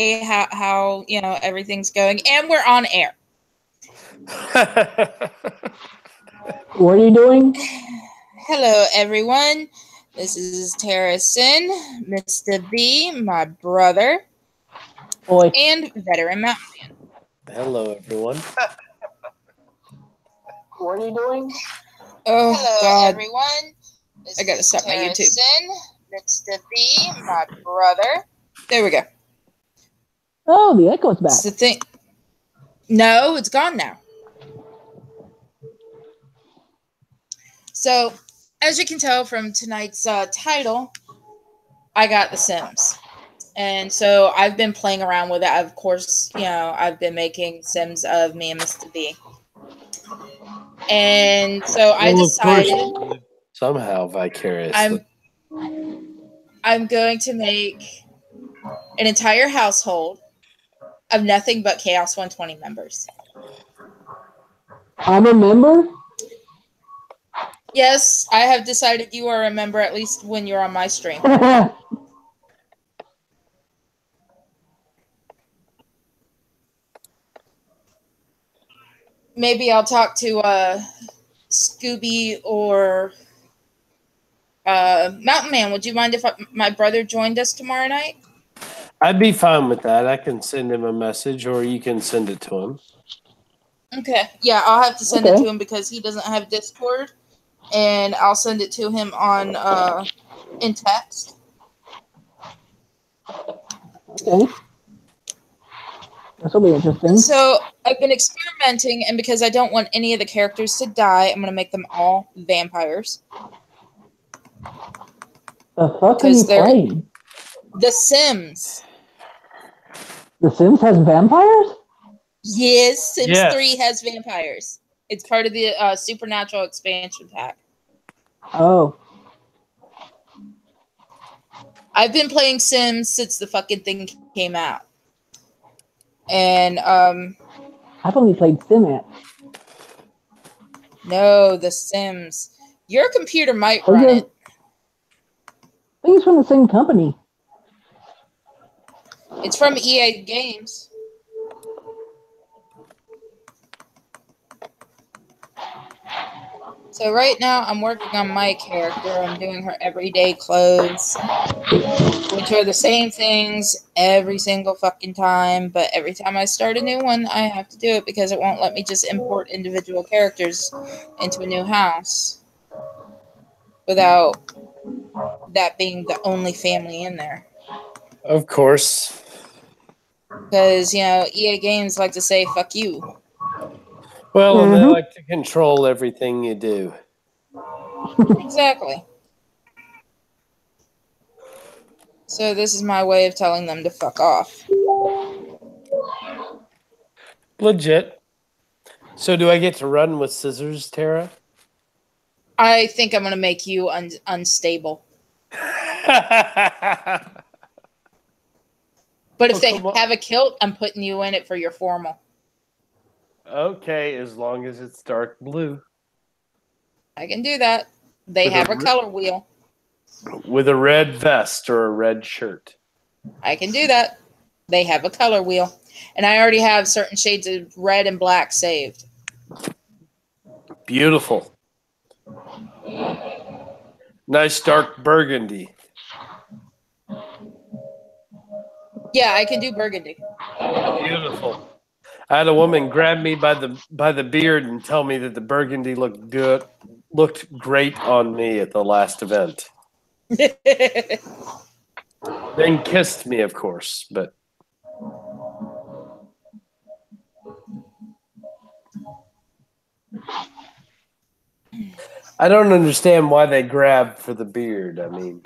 how everything's going, and we're on air. What are you doing? Hello, everyone. This is Terracin, Mr. B, my brother, Boy. and veteran mountain man. Hello, everyone. What are you doing? Oh, Hello, God. everyone. I gotta stop my YouTube. Mr. B, my brother. There we go. Oh, the echo's back. It's the thing. No, it's gone now. So, as you can tell from tonight's title, I got The Sims. And so I've been playing around with it. Of course, I've been making Sims of me and Mr. B. And so I decided somehow vicariously. I'm going to make an entire household of nothing but Chaos 120 members. I'm a member? Yes, I have decided you are a member, at least when you're on my stream. Maybe I'll talk to Scooby or Mountain Man. Would you mind if my brother joined us tomorrow night? I'd be fine with that. I can send him a message, or you can send it to him. Okay. Yeah, I'll have to send it to him because he doesn't have Discord, and I'll send it to him on in text. Okay. This will be interesting. So I've been experimenting, and because I don't want any of the characters to die, I'm going to make them all vampires. The fuck are you playing? The Sims. The Sims has vampires? Yes, Sims 3 has vampires. It's part of the Supernatural expansion pack. Oh. I've been playing Sims since the fucking thing came out. And I've only played SimAt. No, The Sims. Your computer might run it. I think it's from the same company. It's from EA Games. So right now I'm working on my character. I'm doing her everyday clothes, which are the same things every single fucking time. But every time I start a new one, I have to do it because it won't let me just import individual characters into a new house without that being the only family in there. Of course. Because, EA Games like to say, fuck you. Well, and they like to control everything you do. Exactly. So this is my way of telling them to fuck off. Legit. So do I get to run with scissors, Tara? I think I'm going to make you unstable. But if they have a kilt, I'm putting you in it for your formal. Okay, as long as it's dark blue. I can do that. They have a color wheel. With a red vest or a red shirt. I can do that. They have a color wheel. And I already have certain shades of red and black saved. Beautiful. Nice dark burgundy. Yeah, I can do burgundy. Beautiful. I had a woman grab me by the beard and tell me that the burgundy looked great on me at the last event. Then kissed me, of course, but I don't understand why they grab for the beard. I mean,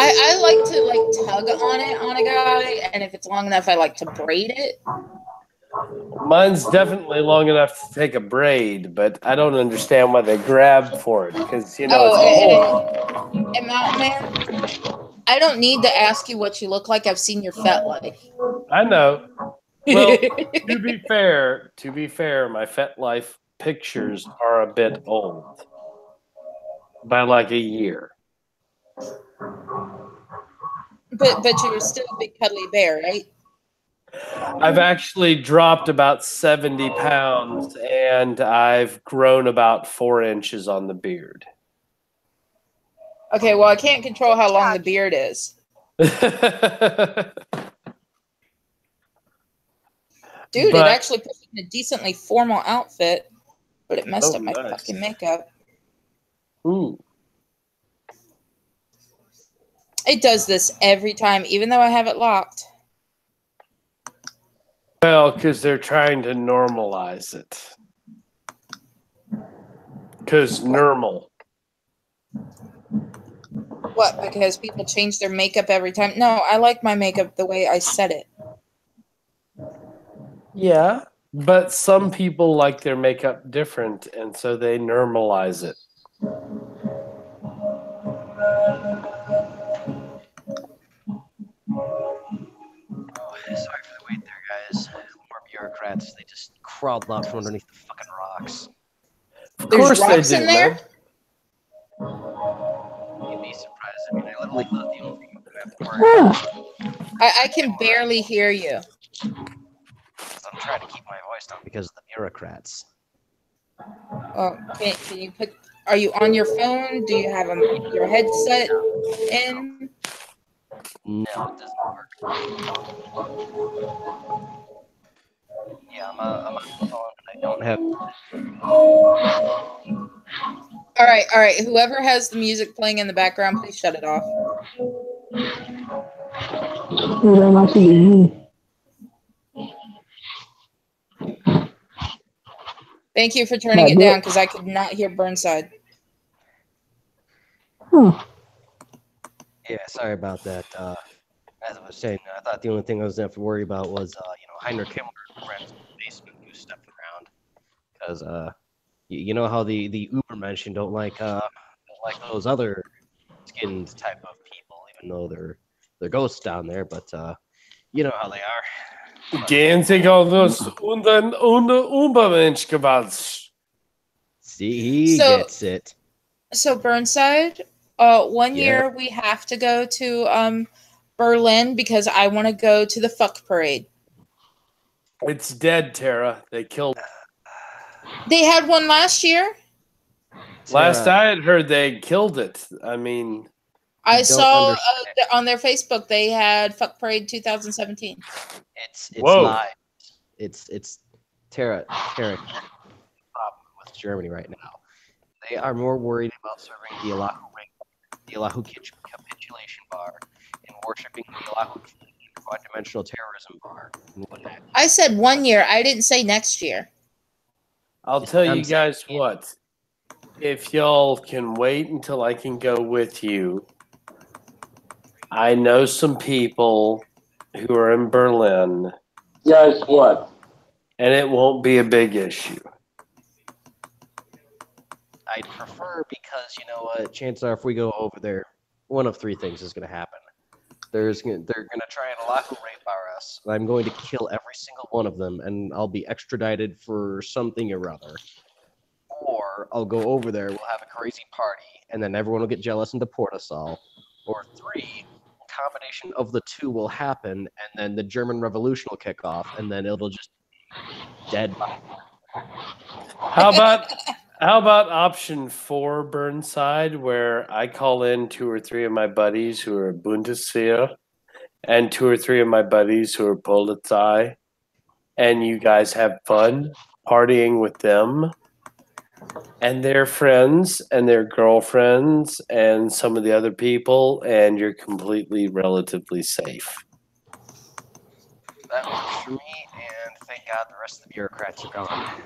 I like to tug on it on a guy, and if it's long enough, I like to braid it. Mine's definitely long enough to take a braid, but I don't understand why they grab for it because and Mountain Man, I don't need to ask you what you look like. I've seen your fat life. I know. Well, to be fair, my FetLife pictures are a bit old by like a year. But you're still a big cuddly bear, right? I've actually dropped about 70 pounds and I've grown about 4 inches on the beard. Okay, well, I can't control how long the beard is. Dude, it actually puts me in a decently formal outfit, but it messed up my fucking makeup. Ooh. It does this every time, even though I have it locked. Well, because they're trying to normalize it. Because normal. What? Because people change their makeup every time? No, I like my makeup the way I set it. Yeah, but some people like their makeup different, and so they normalize it. Oh, sorry for the wait there, guys. More bureaucrats. They just crawled out from underneath the fucking rocks. Of There's course rocks they do, in there? man. You'd be surprised. I mean, I literally thought the only thing you have to worry Huh. I can barely hear you. is I'm trying to keep my voice down because of the bureaucrats. Oh, can you put? Are you on your phone? Do you have your headset in? No, it doesn't work. Yeah, I'm on the phone and I don't have. All right. Whoever has the music playing in the background, please shut it off. That might be me. Thank you for turning it down because I could not hear Burnside. Huh. Yeah, sorry about that. As I was saying, I thought the only thing I was gonna have to worry about was, Heinrich Himmler ran to the basement who stepped around, because you know how the Ubermenschen don't like those other skinned type of people, even though they're ghosts down there. But you know how they are. Gehen Sie aus unter Übermenschgewalt. See, he So- gets it. So Burnside, one Yeah. year we have to go to Berlin because I want to go to the fuck parade. It's dead, Tara. They killed. They had one last year. Last Sarah, I had heard, they killed it. I mean, I don't saw understand. on their Facebook they had fuck parade 2017. It's Whoa. lies. It's Tara. Problem with Germany right now. They are more worried about serving the Allahu ring, the Allahu capitulation bar, and worshiping the Allahu five-dimensional terrorism bar. And what have you. I said 1 year. I didn't say next year. I'll tell you I'm guys saying- what. If y'all can wait until I can go with you, I know some people who are in Berlin. Guys, what? And it won't be a big issue. I'd prefer because you know what? Chances are, if we go over there, one of three things is going to happen. They're going to try and Allahu rape us. I'm going to kill every single one of them, and I'll be extradited for something or other. Or I'll go over there, we'll have a crazy party, and then everyone will get jealous and deport us all. Or three, a combination of the two will happen, and then the German Revolution will kick off, and then it'll just be dead by. How about option 4, Burnside, where I call in 2 or 3 of my buddies who are Bundeswehr and 2 or 3 of my buddies who are Polizei, and you guys have fun partying with them and their friends and their girlfriends and some of the other people, and you're completely relatively safe. That works for me, and thank God the rest of the bureaucrats are gone.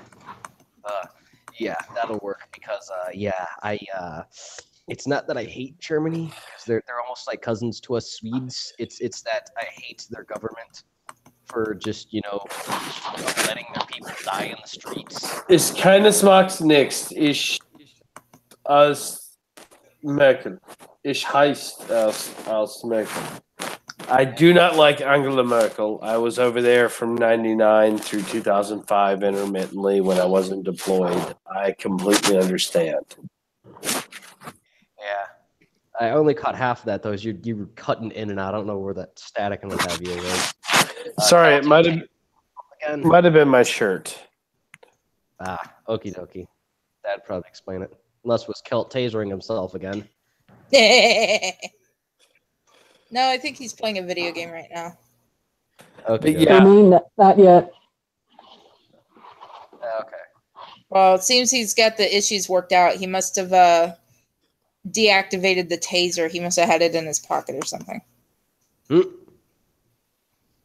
Yeah, that'll work because it's not that I hate Germany because they're almost like cousins to us Swedes. It's that I hate their government for just letting their people die in the streets. Es keines macht nichts. Ich als Merkel. Ich heißt als Merkel. I do not like Angela Merkel. I was over there from 99 through 2005 intermittently when I wasn't deployed. I completely understand. Yeah. I only caught half of that though. As you were cutting in and out. I don't know where that static and what have you was. Sorry, it might again. have been my shirt. Okie dokie. That'd probably explain it. Unless it was Kelt tasering himself again. No, I think he's playing a video game right now. Okay. Yeah. I mean, not yet. Okay. Well, it seems he's got the issues worked out. He must have deactivated the taser. He must have had it in his pocket or something.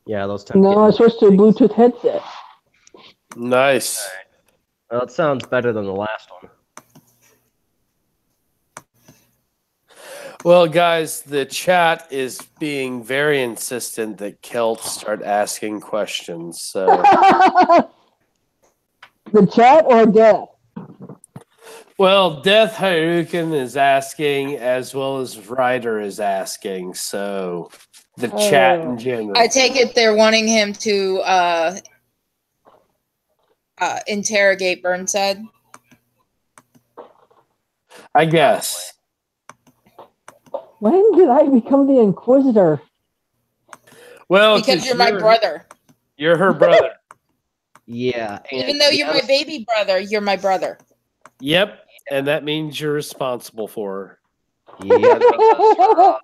Yeah, those tend No, I switched to a Bluetooth headset. Nice. Well, it sounds better than the last one. Well, guys, the chat is being very insistent that Kelt start asking questions. So, The chat or Death? well, Death Harukin is asking, as well as Ryder is asking. So, the chat in general. I take it they're wanting him to interrogate Burnside. I guess. When did I become the Inquisitor? Well, Because you're my brother. You're her brother. Yeah. Even though you're my baby brother, you're my brother. Yep. And that means you're responsible for her. Yeah, because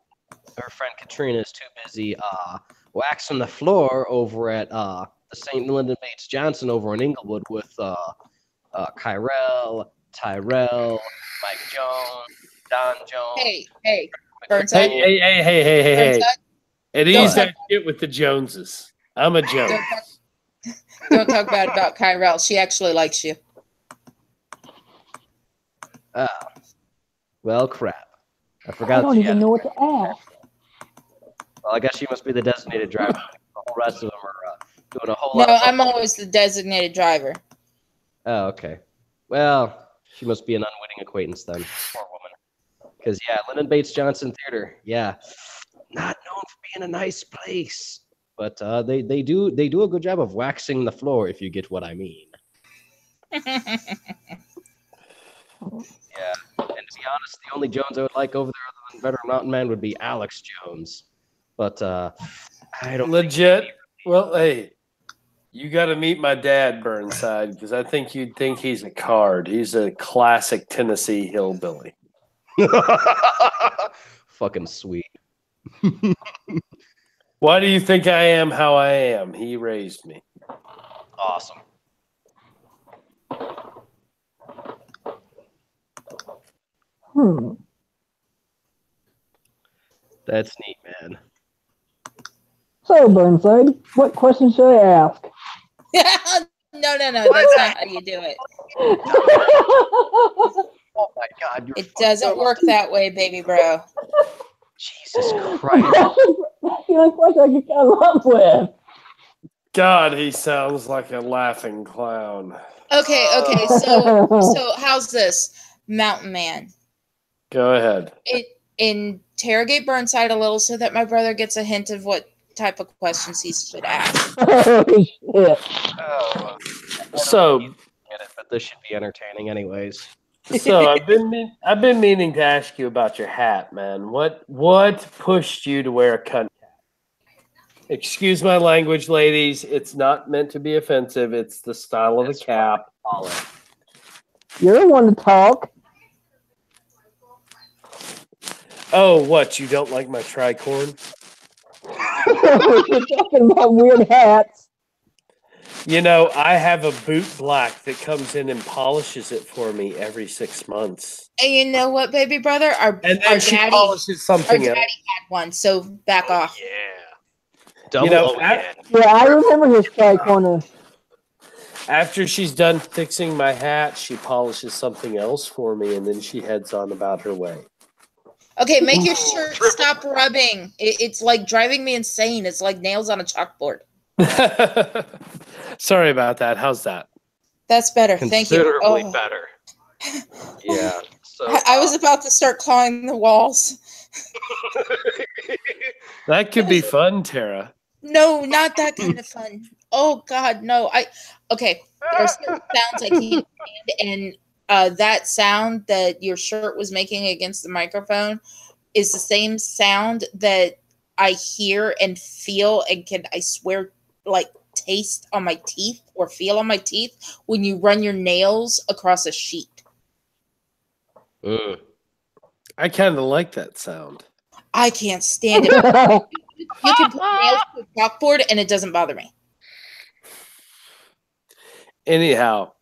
her friend Katrina is too busy waxing the floor over at the St. Lyndon Bates Johnson over in Inglewood with Kyrell, Tyrell, Mike Jones, Don Jones. Hey, Burnside. Hey. Burnside, And Don't he's talk- that shit with the Joneses. I'm a Jones. don't talk bad about Kyrell. She actually likes you. Well, crap. I I forgot. don't even know what to ask. Well, I guess she must be the designated driver. The whole rest of them are doing a whole No, lot. I'm always the designated driver. Oh, okay. Well, she must be an unwitting acquaintance then. Poor woman. Because yeah, Lyndon Bates Johnson Theater. Yeah, not known for being a nice place, but they do a good job of waxing the floor, if you get what I mean. Yeah, and to be honest, the only Jones I would like over there other than Veteran Mountain Man would be Alex Jones. But I don't Legit. Well, hey, you got to meet my dad, Burnside, because I think you'd think he's a card. He's a classic Tennessee hillbilly. Fucking sweet. Why do you think I am how I am? He raised me. Awesome. That's neat, man. So, Burnside, what question should I ask? No, that's not how you do it. Oh my God! It doesn't work that way, baby bro. Jesus Christ! That's the only question I can come up with. God, he sounds like a laughing clown. Okay, so how's this, Mountain Man? Go ahead. Interrogate Burnside a little so that my brother gets a hint of what type of questions he should ask. Holy shit. Oh, So, get it, but this should be entertaining, anyways. so I've been meaning to ask you about your hat, man. What pushed you to wear a cunt hat? Excuse my language, ladies. It's not meant to be offensive. It's the style of the cap. You're the one to talk. Oh, what? You don't like my tricorn? You're talking about weird hats. You know, I have a boot black that comes in and polishes it for me every 6 months. And you know what, baby brother? Our She daddy, polishes our something daddy else. had one, so back off. Yeah. Double You know, O-N. Yeah, I remember his tri-corner. After she's done fixing my hat, she polishes something else for me, and then she heads on about her way. Okay, make your shirt stop rubbing. It's like driving me insane. It's like nails on a chalkboard. Sorry about that. How's that? That's better. Thank you. Considerably Oh. better. Yeah. So I was about to start clawing the walls. That could be fun, Tara. No, not that kind of fun. Oh God, no. Okay. There are certain sounds I can't stand, and that sound that your shirt was making against the microphone is the same sound that I hear and feel and can, I swear, like taste on my teeth or feel on my teeth when you run your nails across a sheet. I kind of like that sound. I can't stand it. You can put nails to a chalkboard and it doesn't bother me. Anyhow,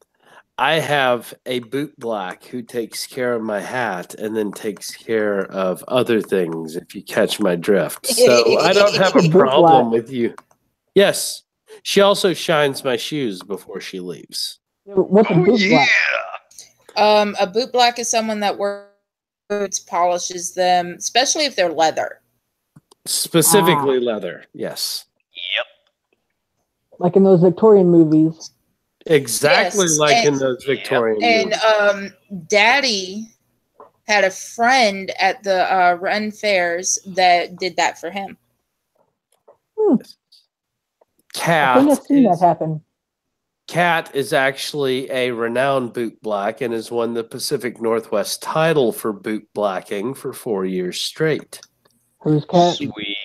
I have a boot black who takes care of my hat and then takes care of other things, if you catch my drift. So I don't have a problem with you. Yes. She also shines my shoes before she leaves. What's a boot black? A boot black is someone that wears boots, polishes them, especially if they're leather. Specifically leather, yes. Yep. Like in those Victorian movies. Exactly like in those Victorian movies. And Daddy had a friend at the Ren fairs that did that for him. I think I've seen that happen. Cat is actually a renowned boot black and has won the Pacific Northwest title for boot blacking for 4 years straight. Who's Cat? Sweet.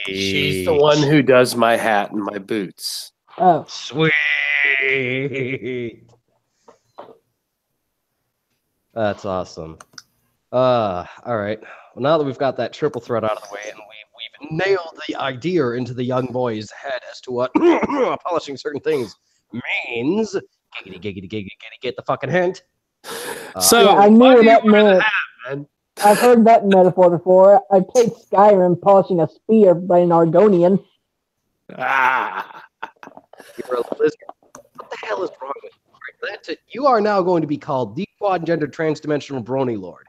She's the one who does my hat and my boots. Oh. Sweet. That's awesome. All right. Well, now that we've got that triple threat out of the way and we've nailed the idea into the young boy's head as to what polishing certain things means. Giggity, giggity, giggity, giggity, get the fucking hint. So yeah, I knew what that meant. I've heard that metaphor before. I played Skyrim polishing a spear by an Argonian. You're a lizard. What the hell is wrong with you? Right, that's it. You are now going to be called the quad-gender trans-dimensional brony lord.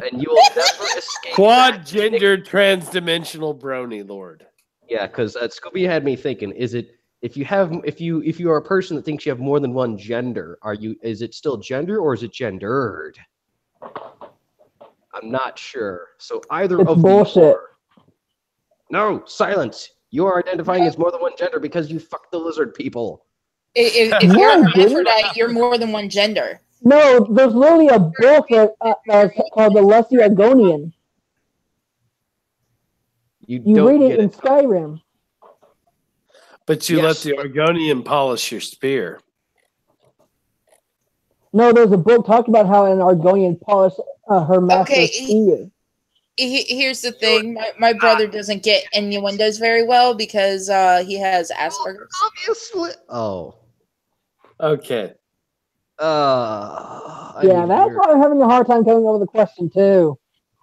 And you will never escape. Quad-gender trans-dimensional brony lord. Yeah, because Scooby had me thinking: is it if you are a person that thinks you have more than one gender, is it still gender or is it gendered? I'm not sure. So either it's of bullshit. these are. No, silence. You are identifying as more than one gender because you fuck the lizard people. If you're a hermaphrodite, you're more than one gender. No, there's literally a book called the Leslie Argonian. You read it in Skyrim. But you let the Argonian polish your spear. No, there's a book talking about how an Argonian polished her master's spear. Here's the thing. My brother doesn't get innuendos very well because he has Asperger's. Obviously. Oh. Okay. Yeah, that's why I'm having a hard time coming up with a question, too.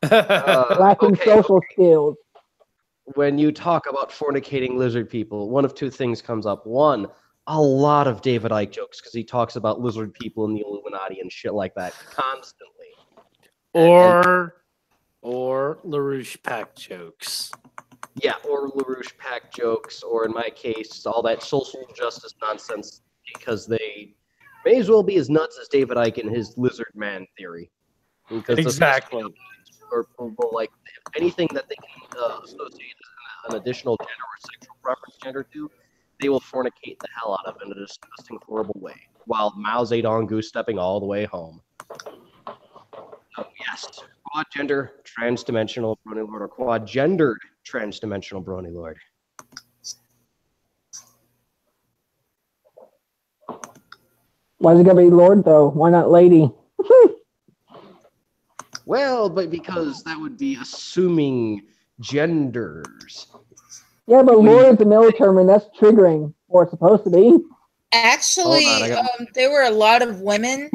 Lacking social skills. When you talk about fornicating lizard people, one of two things comes up. One, a lot of David Icke jokes because he talks about lizard people and the Illuminati and shit like that constantly. Or LaRouche Pack jokes. Yeah, or LaRouche Pack jokes, or in my case, all that social justice nonsense because they may as well be as nuts as David Icke and his lizard man theory. Because exactly. Or like anything that they can associate an additional gender or sexual preference gender to, they will fornicate the hell out of in a disgusting, horrible way, while Mao Zedong goose-stepping all the way home. So yes, quad-gender, trans-dimensional brony lord, or quad-gendered trans-dimensional brony lord. Why is it gotta be lord, though? Why not lady? Well, but because that would be assuming genders. Yeah, but lord is a male term, and that's triggering, or it's supposed to be. Actually, there were a lot of women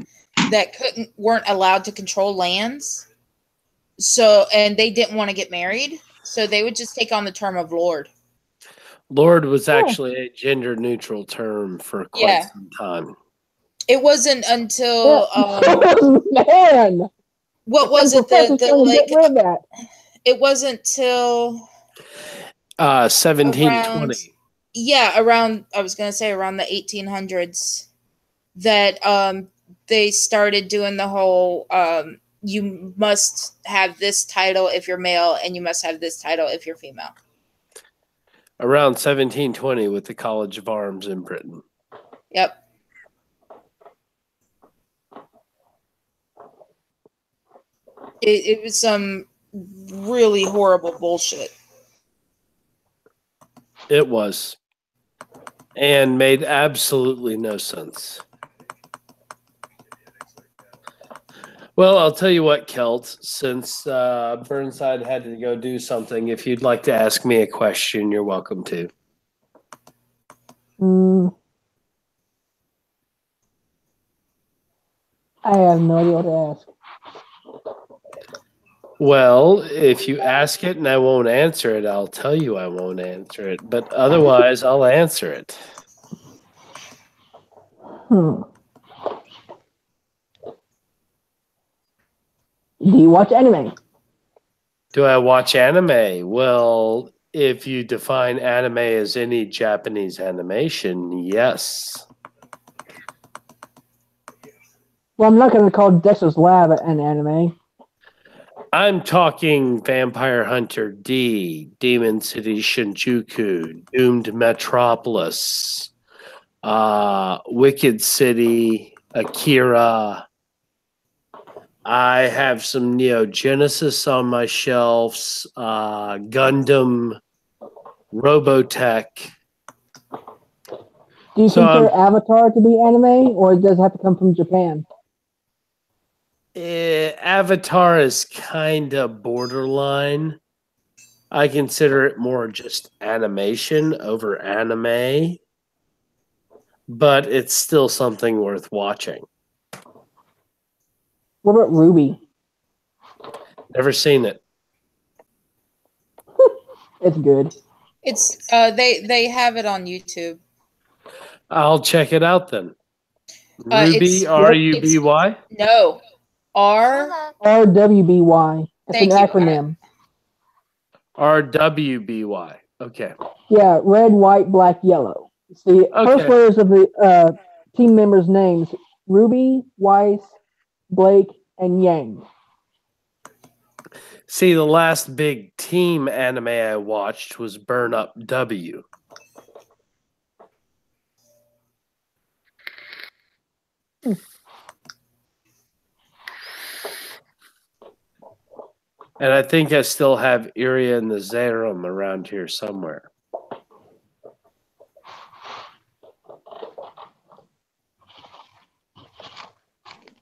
that weren't allowed to control lands, and they didn't want to get married, so they would just take on the term of lord. Lord was actually a gender-neutral term for quite some time. It wasn't until man. What was it? It wasn't till 1720. Around I was gonna say around the 1800s that they started doing the whole you must have this title if you're male and you must have this title if you're female. Around 1720 with the College of Arms in Britain. Yep. It was some really horrible bullshit. It was. And made absolutely no sense. Well, I'll tell you what, Kelt, since Burnside had to go do something, if you'd like to ask me a question, you're welcome to. I have no idea what to ask. Well, if you ask it and I won't answer it, I'll tell you I won't answer it. But otherwise, I'll answer it. Do you watch anime? Do I watch anime? Well, if you define anime as any Japanese animation, yes. Well, I'm not going to call Dexter's Lab an anime. I'm talking Vampire Hunter D, Demon City Shinjuku, Doomed Metropolis, Wicked City, Akira. I have some Neo Genesis on my shelves, Gundam, Robotech. Do you consider Avatar to be anime, or does it have to come from Japan? Avatar is kind of borderline. I consider it more just animation over anime, but it's still something worth watching. What about Ruby? Never seen it. It's good. It's they have it on YouTube. I'll check it out then. Ruby, R-U-B-Y? No. RWBY. It's an acronym. RWBY. Okay. Yeah, red, white, black, yellow. It's the first letters of the team members' names: Ruby, Weiss, Blake, and Yang. See, the last big team anime I watched was Burn Up W. And I think I still have Iria and the Zerum around here somewhere.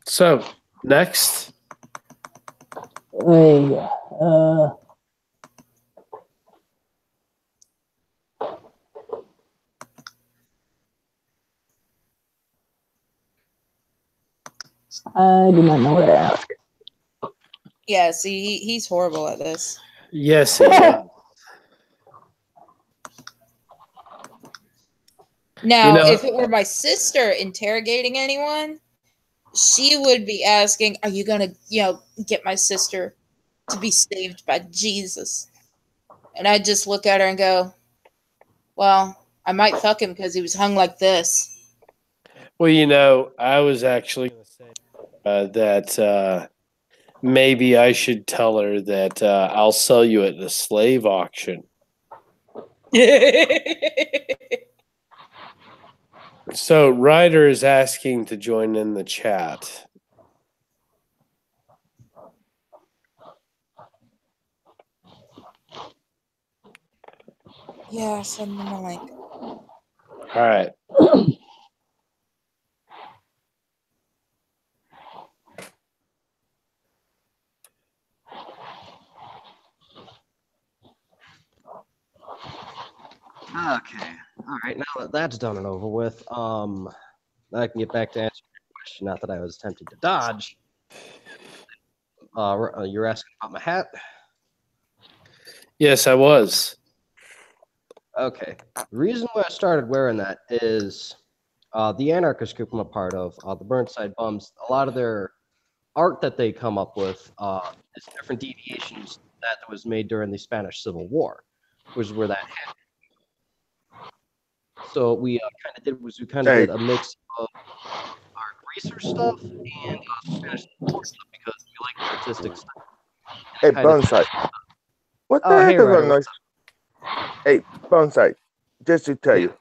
So, next. I do not know what to ask. Yeah, see, he's horrible at this. Yes, he is. Now, if it were my sister interrogating anyone, she would be asking, "Are you gonna, get my sister to be saved by Jesus?" And I'd just look at her and go, "Well, I might fuck him because he was hung like this." Well, I was actually going to say that maybe I should tell her that I'll sell you at the slave auction. So Ryder is asking to join in the chat. Yeah, send them a link. All right. Okay. All right. Now that that's done and over with, I can get back to answering your question. Not that I was attempting to dodge. You're asking about my hat? Yes, I was. Okay. The reason why I started wearing that is the anarchist group I'm a part of, the Burnside Bums. A lot of their art that they come up with is different deviations that was made during the Spanish Civil War, which is where that happened. So we kind of did a mix of our research stuff and Spanish Civil War stuff because we like artistic stuff. Hey, Burnside. What the heck is that noise? Hey, Burnside, just to tell you,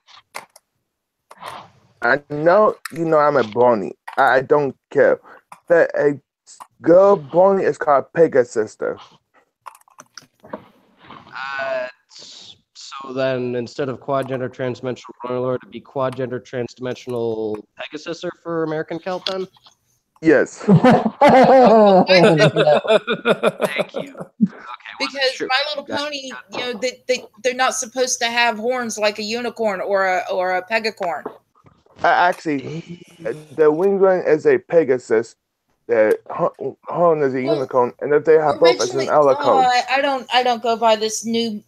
I know I'm a Bonnie. I don't care. But girl pony is called Pegasus. So then, instead of quad-gender transdimensional Lord, it'd be quad-gender transdimensional Pegasus for American Celt then? Yes. Thank you. Okay, because sure. My Little Pony, they're not supposed to have horns like a unicorn or a pegacorn. Actually, the wingman is a Pegasus. The horn is a unicorn, and if they have both, it's an alicorn. I don't go by this new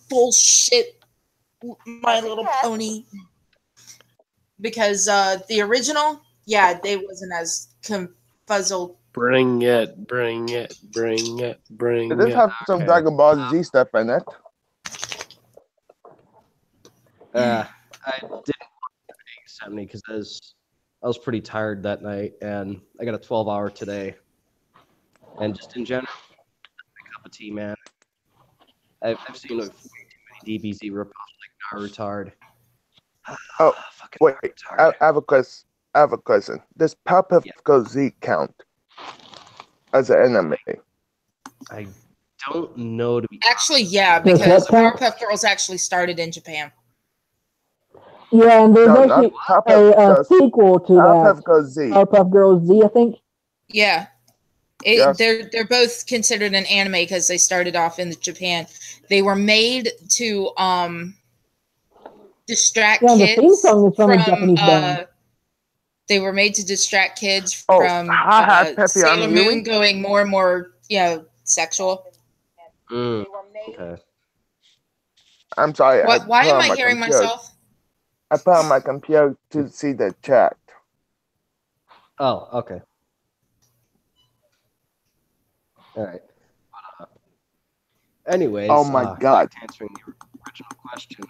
bullshit My Little Pony because the original, they wasn't as confuzzled. Bring it, bring it, bring it, bring It does it. have some Dragon Ball Z stuff in it. I didn't want to because I was pretty tired that night, and I got a 12-hour today. And just in general, a cup of tea, man. I've seen way too many DBZ ripoffs like Naruto. Oh, wait, I have a question. Does Powerpuff Z count as an anime? I don't know to be actually, because Powerpuff Girls actually started in Japan. Yeah, and there's actually a sequel to that. Powerpuff Girls Z, I think. Yeah. They're both considered an anime because they started off in Japan. They were made to distract kids. The theme song is from a Japanese band. They were made to distract kids from Sailor Moon going more and more, sexual. Okay. I'm sorry. Why am I hearing myself? I put on my computer to see the chat. Oh, okay. All right. Anyways. Oh my God. Answering the original question.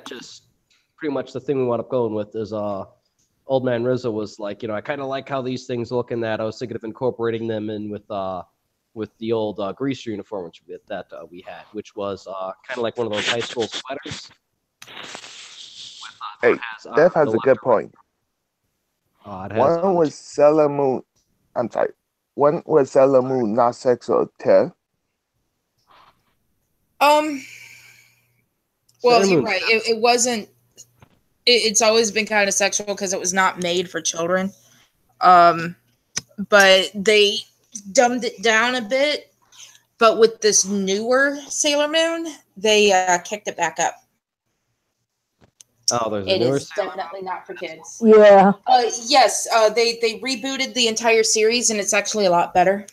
Just pretty much the thing we wound up going with is Old Man Rizzo was like, I kind of like how these things look, and that I was thinking of incorporating them in with the old greaser uniform that we had, which was kind of like one of those high school sweaters. Hey, Dev has a good point. One was Sailor Moon. I'm sorry. One was Sailor Moon not sexual too. Well, you're right. It wasn't. It's always been kind of sexual because it was not made for children. But they dumbed it down a bit. But with this newer Sailor Moon, they kicked it back up. Oh, there's it is definitely not for kids. Yeah. Yes. They rebooted the entire series, and it's actually a lot better.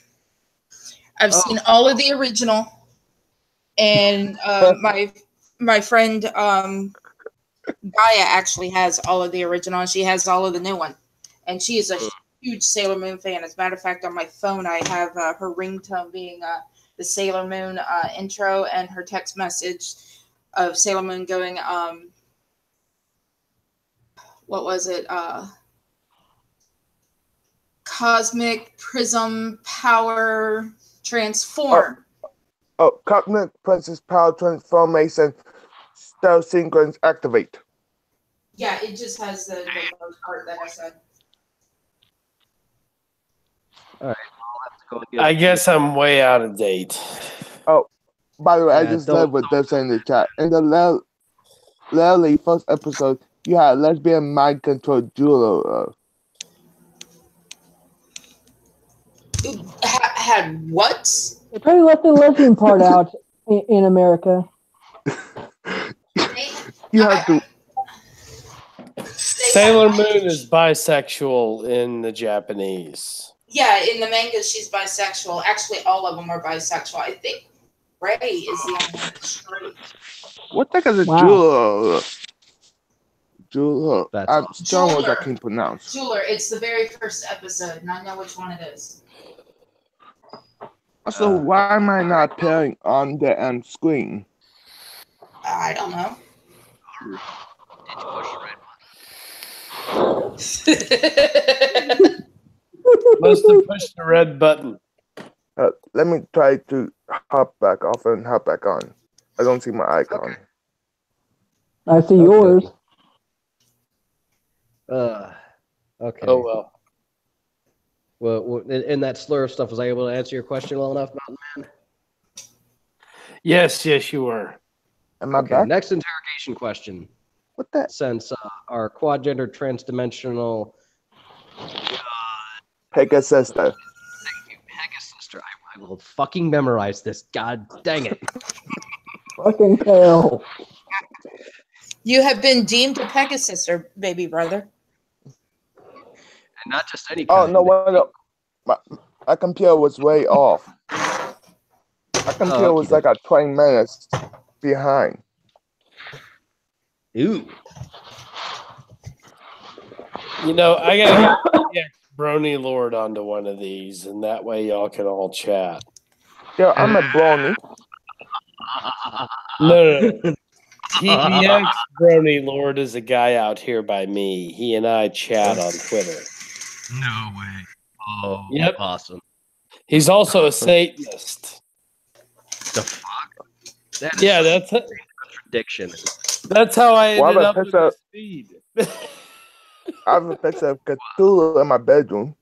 I've seen all of the original, and my friend Gaia actually has all of the original, and she has all of the new one, and she is a huge Sailor Moon fan. As a matter of fact, on my phone, I have her ringtone being the Sailor Moon intro, and her text message of Sailor Moon going, what was it? Cosmic Prism Power Transform. Cosmic Princess Power Transformation Star Sequence Activate. Yeah, it just has the first part that I said. All right, I'll have to go get I guess I'm way out of date. Oh, by the way, I just read what they're saying in the chat. In the literally first episode, you had lesbian mind control jeweler. Had what? They probably left the lesbian part out in America. You have to. Sailor Moon is bisexual in the Japanese. Yeah, in the manga, she's bisexual. Actually, all of them are bisexual. I think Ray is the only one that's straight. What the heck is a jeweler? Jeweler. I'm telling what I can pronounce. Jeweler. It's the very first episode, and I know which one it is. So why am I not appearing on the end screen? I don't know. Must have pushed the red button. Let me try to hop back off and hop back on. I don't see my icon. I see yours. Okay. Oh well. Well, in that slur of stuff, was I able to answer your question well enough, Mountain Man? Yes, you were. Am I back? Next interrogation question. What that? Since our quad-gender transdimensional Pegasus. Pegasus, I will fucking memorize this. God dang it. Fucking hell. You have been deemed a Pegasus, or baby brother. And not just any Oh, kind. no, no. My computer was way off. My computer was like 20 minutes behind. Ooh. You know, I gotta get Brony Lord onto one of these, and that way y'all can all chat. Yo, I'm a brony. No. TPX Brony Lord is a guy out here by me. He and I chat on Twitter. No way. Oh, yep. Awesome. He's also a Satanist. The fuck? That's a contradiction. That's how I ended up with this feed. I have a picture of Cthulhu in my bedroom.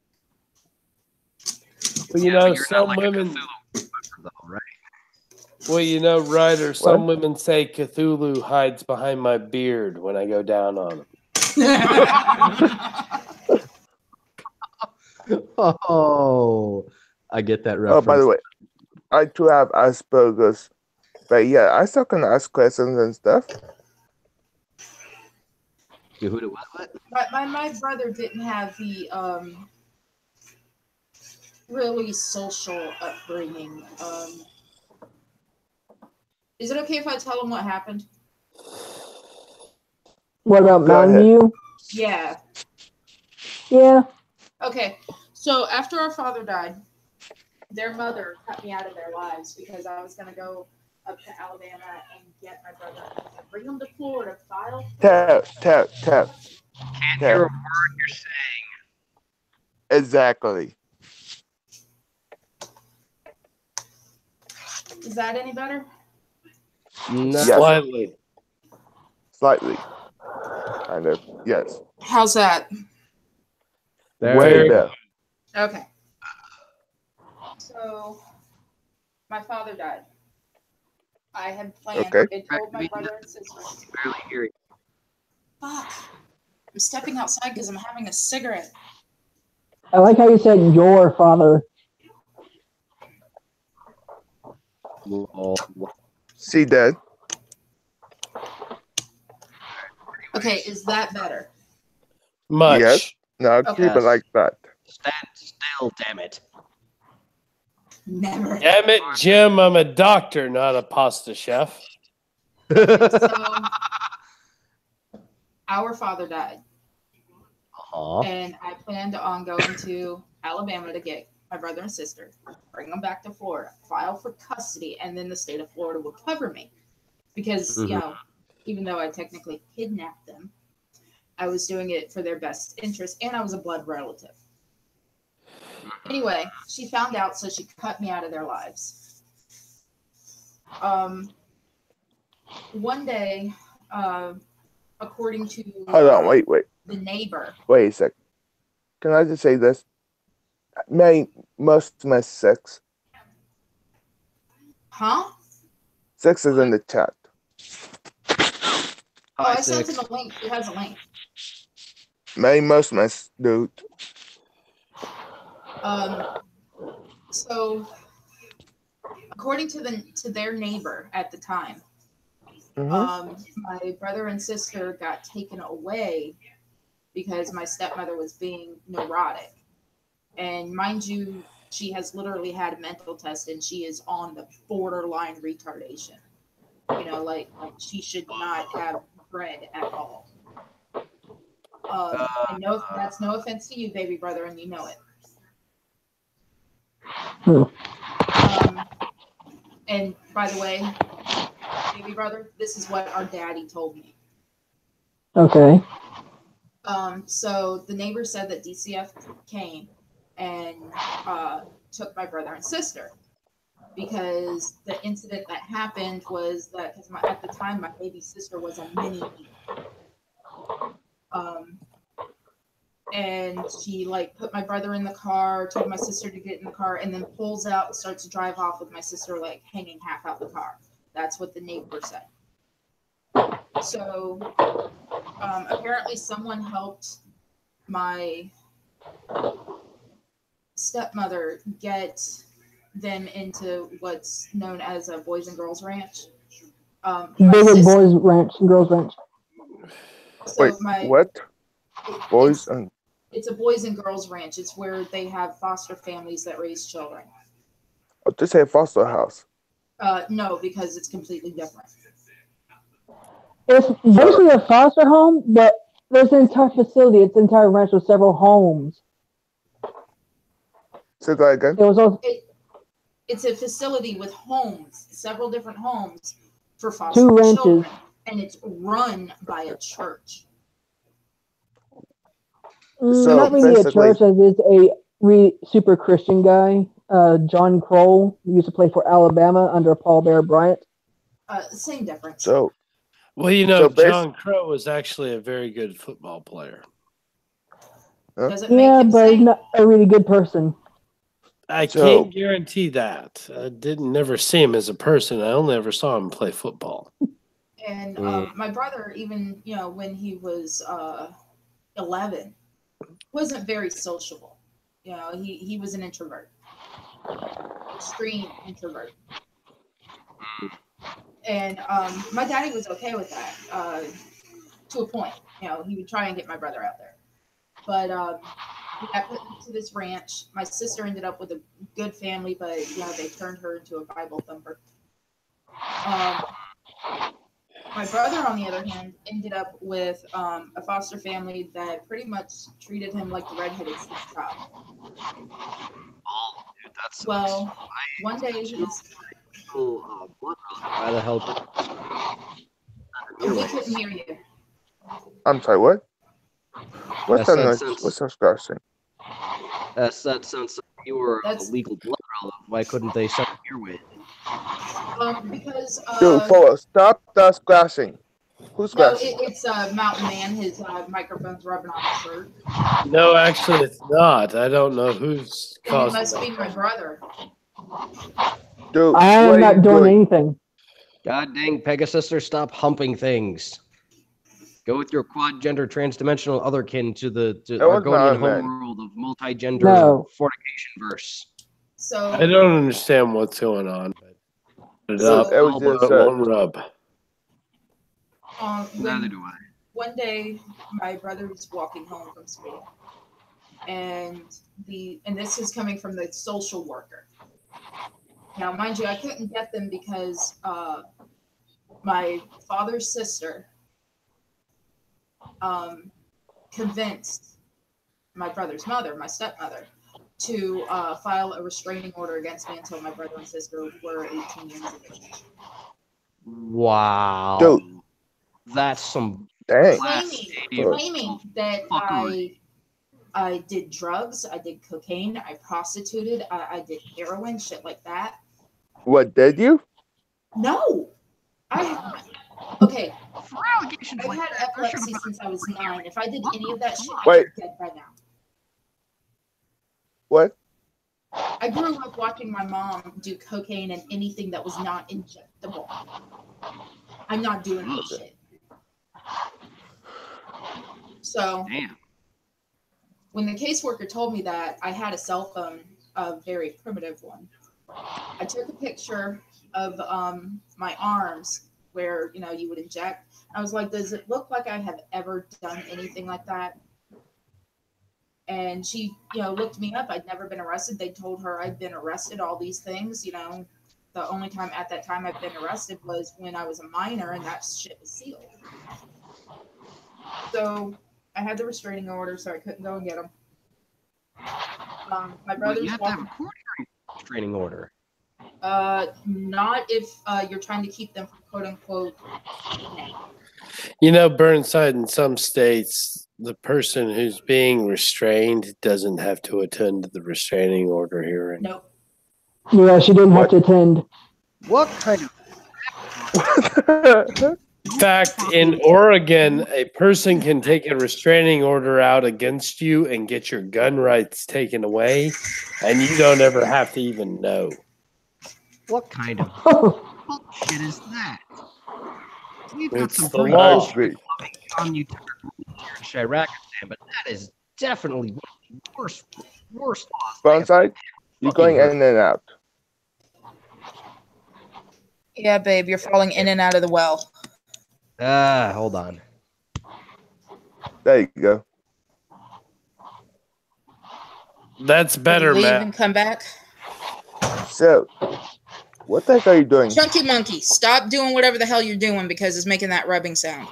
Well, you know, some women. Right? Well, you know, Ryder, some women say Cthulhu hides behind my beard when I go down on him. Oh, I get that reference. Oh, by the way, I too have Asperger's. But yeah, I still can ask questions and stuff. My brother didn't have the really social upbringing. Is it okay if I tell him what happened? What about Mountain View? Yeah. Yeah. Okay. So after our father died, their mother cut me out of their lives because I was going to go up to Alabama and get my brother and bring him to Florida, file. Tap. Can't hear a word you're saying. Exactly. Is that any better? No. Slightly. Slightly. Kind of. Yes. How's that? Way better. Okay. So, my father died. I had planned and told my brother and sister. Barely hear you. Fuck. I'm stepping outside because I'm having a cigarette. I like how you said your father. See, Dad. Okay, is that better? Much. Yes. No, keep it like that. Stand still, damn it. Never. Damn it, Jim, I'm a doctor, not a pasta chef. So, our father died. And I planned on going to Alabama to get my brother and sister, bring them back to Florida, file for custody, and then the state of Florida would cover me. Because, you know, even though I technically kidnapped them, I was doing it for their best interest, and I was a blood relative. Anyway, she found out, so she cut me out of their lives. One day, according to Hold on, wait. the neighbor. Wait a sec. Can I just say this? Most my sex. Huh? Sex is in the chat. Oh, I sent him a link. It has a link. Most my dude. So, according to their neighbor at the time, my brother and sister got taken away because my stepmother was being neurotic. And mind you, she has literally had a mental test and she is on the borderline retardation. You know, like she should not have bread at all. And no, that's no offense to you, baby brother, and you know it. And by the way, baby brother, this is what our daddy told me. Okay. So the neighbor said that DCF came and took my brother and sister because the incident that happened was that at the time my baby sister was a mini me. and she like put my brother in the car, told my sister to get in the car, and then pulls out and starts to drive off with my sister like hanging half out the car. That's what the neighbor said. So apparently someone helped my stepmother get them into what's known as a Boys and Girls Ranch. Bigger Boys Ranch, Girls Ranch. So wait, what? Boys and... It's a Boys and Girls Ranch. It's where they have foster families that raise children. Oh, they say foster house. No, because it's completely different. It's basically a foster home, but there's an entire facility. It's an entire ranch with several homes. Say that again. It's a facility with homes, several different homes for foster Two ranches. children, and it's run by a church. So not really a church, as it's a super Christian guy. John Kroll used to play for Alabama under Paul Bear Bryant. Same difference. So, well, you know, John Crow was actually a very good football player. Does it make him but he's not a really good person. I can't guarantee that. I never see him as a person. I only ever saw him play football. And my brother, even when he was 11, wasn't very sociable. He was an introvert, extreme introvert. And my daddy was okay with that to a point. He would try and get my brother out there. But we got put into this ranch. My sister ended up with a good family, but they turned her into a Bible thumper. My brother, on the other hand, ended up with a foster family that pretty much treated him like the redheaded stepchild. Oh, dude, that's well. One day he's. Why the hell? We couldn't hear you. I'm sorry. What? What's that scratching? That sounds like you were a legal blood relative. Why couldn't they send your way? Because dude, stop the scratching. Who's scratching? No, it's Mountain Man. His microphone's rubbing on his shirt. No, actually, it's not. I don't know who's causing it. It must be my brother. Dude, I am not doing anything. God dang, Pegasus, stop humping things. Go with your quad-gender trans-dimensional otherkin to the Argonian homeworld of multi-gender fornication verse. So I don't understand what's going on. It won't rub. Neither do I. One day, my brother was walking home from school, and this is coming from the social worker. Now, mind you, I couldn't get them because my father's sister convinced my brother's mother, my stepmother, to file a restraining order against me until my brother and sister were 18 years of age. Wow. Dude. That's some claiming that I did drugs, I did cocaine, I prostituted, I did heroin, shit like that. What, did you? No. Okay. I've had epilepsy since I was 9. If I did any of that shit, I'd be dead by now. What? I grew up watching my mom do cocaine and anything that was not injectable. I'm not doing that shit. So, when the caseworker told me that, I had a cell phone, a very primitive one. I took a picture of my arms where, you would inject. I was like, does it look like I have ever done anything like that? And she, looked me up. I'd never been arrested. They told her I'd been arrested, all these things. The only time at that time I've been arrested was when I was a minor, and that shit was sealed. So I had the restraining order, so I couldn't go and get them. My brother's you have to have a court restraining order. Not if you're trying to keep them from quote unquote. Burnside, in some states, the person who's being restrained doesn't have to attend the restraining order hearing. Nope. Yeah, she didn't have to attend. What kind of fact, in Oregon, a person can take a restraining order out against you and get your gun rights taken away, and you don't ever have to even know. What kind of bullshit is that? We've got It's some the pretty law. bullshit communist here in Chirac, but that is definitely one of the worst laws. Bonsai, you're going in and out. Yeah, babe, you're falling in and out of the well. Hold on. There you go. That's better, Leave Matt. and come back. So, what the heck are you doing? Chunky monkey, stop doing whatever the hell you're doing because it's making that rubbing sound.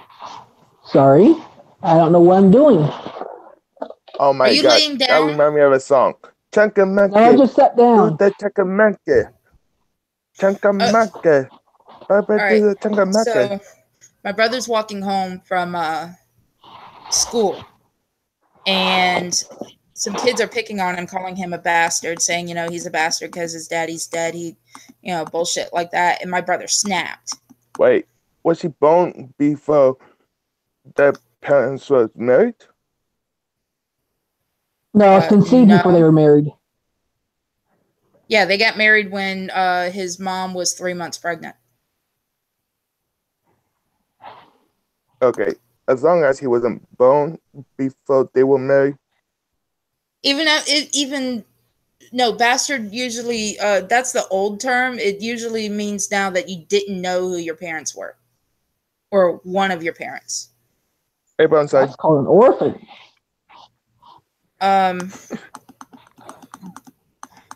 Sorry, I don't know what I'm doing. Oh my Are you god, laying that down? reminds me of a song. Chunka monkey. No, I just sat down. Do the chunka monkey. Chunka monkey. All right, Do the chunka monkey. so my brother's walking home from school, and some kids are picking on him, calling him a bastard, saying, he's a bastard because his daddy's dead. He, bullshit like that. And my brother snapped. Wait, was he born before their parents were married? No, I was conceived before they were married. Yeah, they got married when his mom was 3 months pregnant. Okay, as long as he wasn't born before they were married. No, bastard usually, that's the old term. It usually means now that you didn't know who your parents were. Or one of your parents. Hey, Bonsai. That's called an orphan.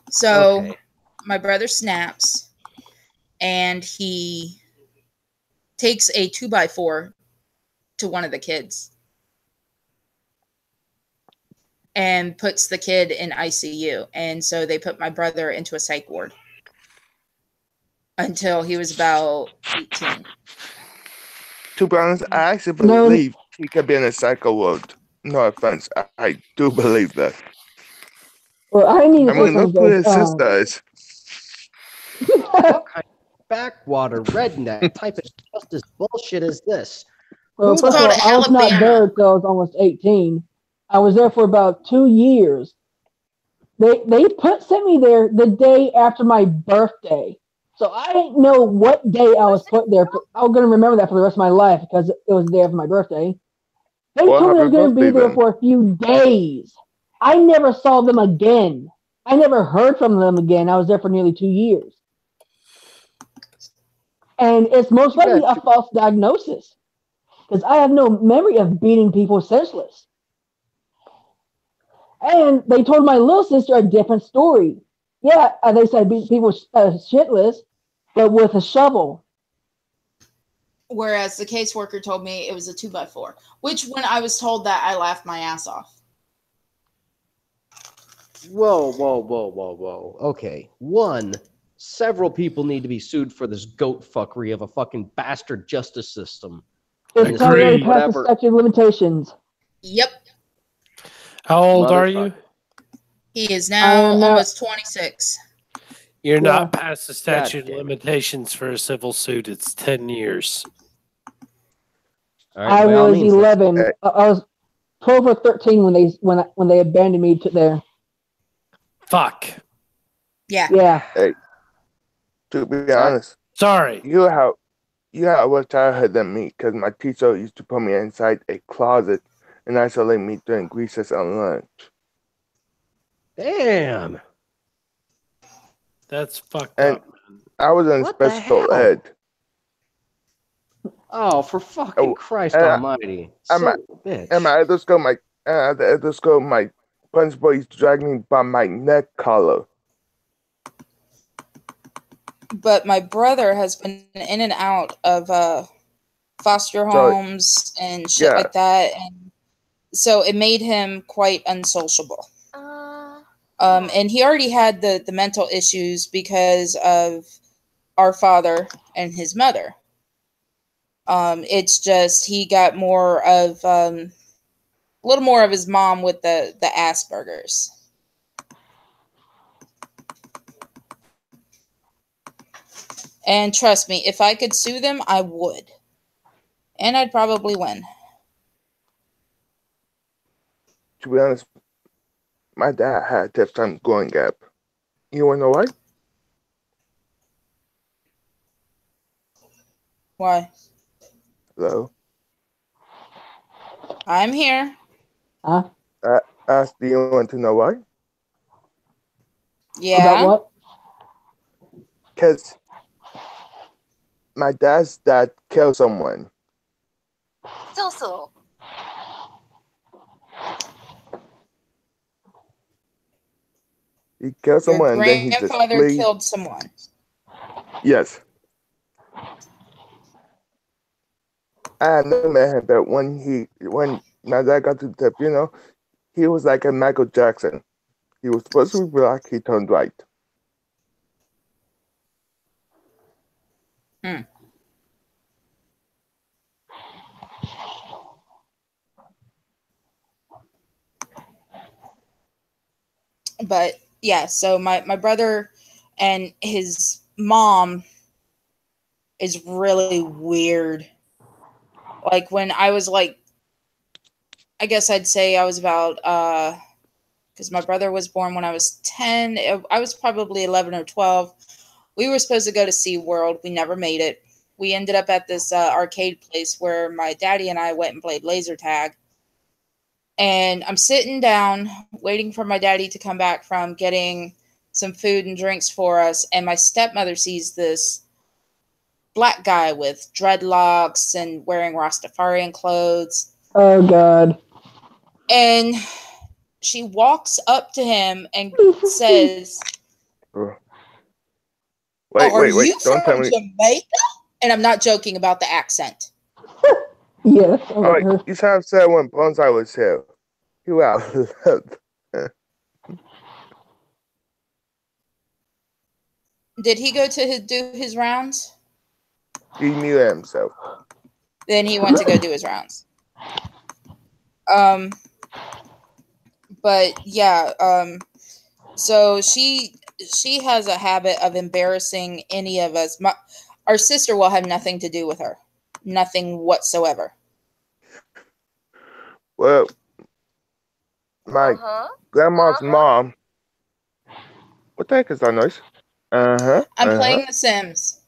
So Okay. my brother snaps and he takes a 2x4 to one of the kids and puts the kid in ICU. And so they put my brother into a psych ward until he was about 18. To be honest, I actually believe he could be in a psycho world. No offense, I do believe that. Well, I need to say look who his sister is. What kind of backwater redneck type of justice bullshit is this? Well, first of all, I was not there until I was almost 18. I was there for about 2 years. They sent me there the day after my birthday. So I didn't know what day I was put there. I'm going to remember that for the rest of my life because it was the day after my birthday. They told me I was going to be there for a few days. I never saw them again. I never heard from them again. I was there for nearly 2 years. And it's most likely a false diagnosis because I have no memory of beating people senseless. And they told my little sister a different story. Yeah, they said beat people shitless, but with a shovel. Whereas the caseworker told me it was a 2x4, which when I was told that, I laughed my ass off. Whoa. Okay. One, several people need to be sued for this goat fuckery of a fucking bastard justice system. It's probably already past the statute of limitations. Yep. How old are you? He is now almost 26. You're not past the statute of limitations for a civil suit. It's 10 years. I was 11. I was 12 or 13 when they abandoned me there. Fuck. Yeah. Hey, to be honest, sorry. You have a worse childhood than me because my teacher used to put me inside a closet and isolate me during recess and lunch. Damn. That's fucked and up. I was in special ed. Oh, for fucking Christ almighty. And at the school, my principal used to drag me by my neck collar. But my brother has been in and out of foster homes and shit like that. And so it made him quite unsociable. And he already had the mental issues because of our father and his mother. It's just he got more of a little more of his mom with the Asperger's. And trust me, if I could sue them, I would. And I'd probably win. To be honest, my dad had a tough time growing up. You wanna know why? Why? Hello? I'm here. Huh? Do you want to know why? Yeah. About what? Because my dad's dad killed someone. So. He killed Your someone and then he just grandfather killed someone. Yes. I never met him, but when my dad got to the funeral, he was like a Michael Jackson. He was supposed to be black, he turned white. But yeah, so my brother and his mom is really weird. Like when I was like, I guess I'd say I was about because my brother was born when I was 10. I was probably 11 or 12. We were supposed to go to SeaWorld. We never made it. We ended up at this arcade place where my daddy and I went and played laser tag. And I'm sitting down waiting for my daddy to come back from getting some food and drinks for us. And my stepmother sees this black guy with dreadlocks and wearing Rastafarian clothes. Oh, God. And she walks up to him and says, Wait. You Don't tell from me. Jamaica? And I'm not joking about the accent. Yes. All right, you have said when Bonsai was here. He was out. Did he go to do his rounds? He knew himself. Then he went to go do his rounds. But yeah, so she has a habit of embarrassing any of us. Our sister will have nothing to do with her. Nothing whatsoever. Well, my grandma's mom. What the heck is that noise? I'm playing The Sims.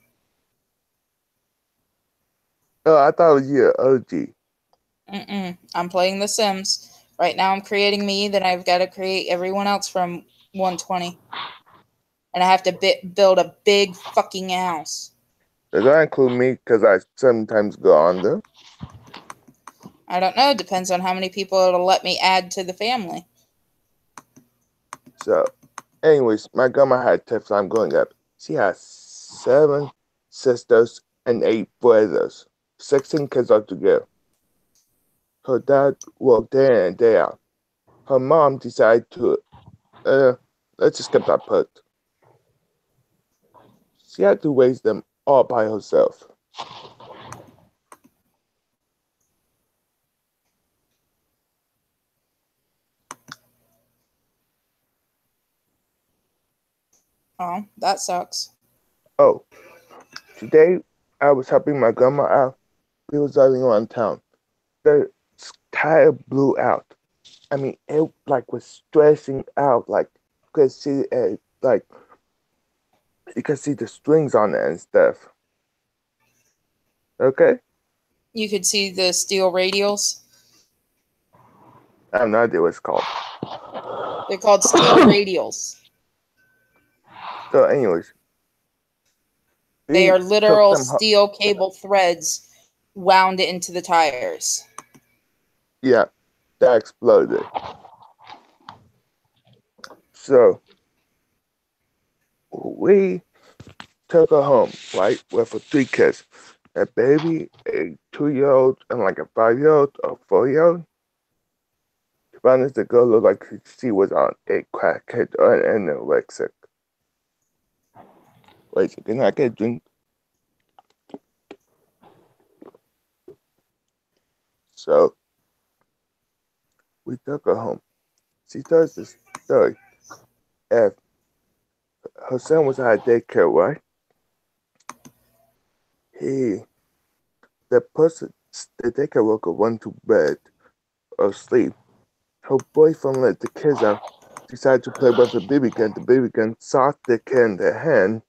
Oh, I thought it was your OG. I'm playing The Sims. Right now I'm creating me, then I've got to create everyone else from 120. And I have to build a big fucking house. Does that include me? Because I sometimes go on there. I don't know. It depends on how many people it'll let me add to the family. So, anyways, my grandma had a tough time growing up. She has 7 sisters and 8 brothers. 16 kids altogether. Her dad worked day in and day out. Her mom decided to, let's just skip that part. She had to raise them all by herself. Oh, that sucks. Oh, today I was helping my grandma out. We was driving around town. The tire blew out. I mean, it was stressing out. You could see it, you could see the strings on it and stuff. Okay. You could see the steel radials. I have no idea what it's called. They're called steel radials. So, anyways, they are literal steel cable threads wound into the tires. Yeah, that exploded. So, we took her home, right, with her 3 kids. A baby, a 2-year-old, and a 5-year-old, or 4-year-old. To be honest, the girl looked like she was on a crackhead or an anorexic. Wait, can I get a drink? So, we took her home. She tells this story. If her son was at daycare, right? The the daycare worker went to bed or sleep. Her boyfriend let the kids out, decided to play with a BB gun. The BB gun shot the kid in the hand.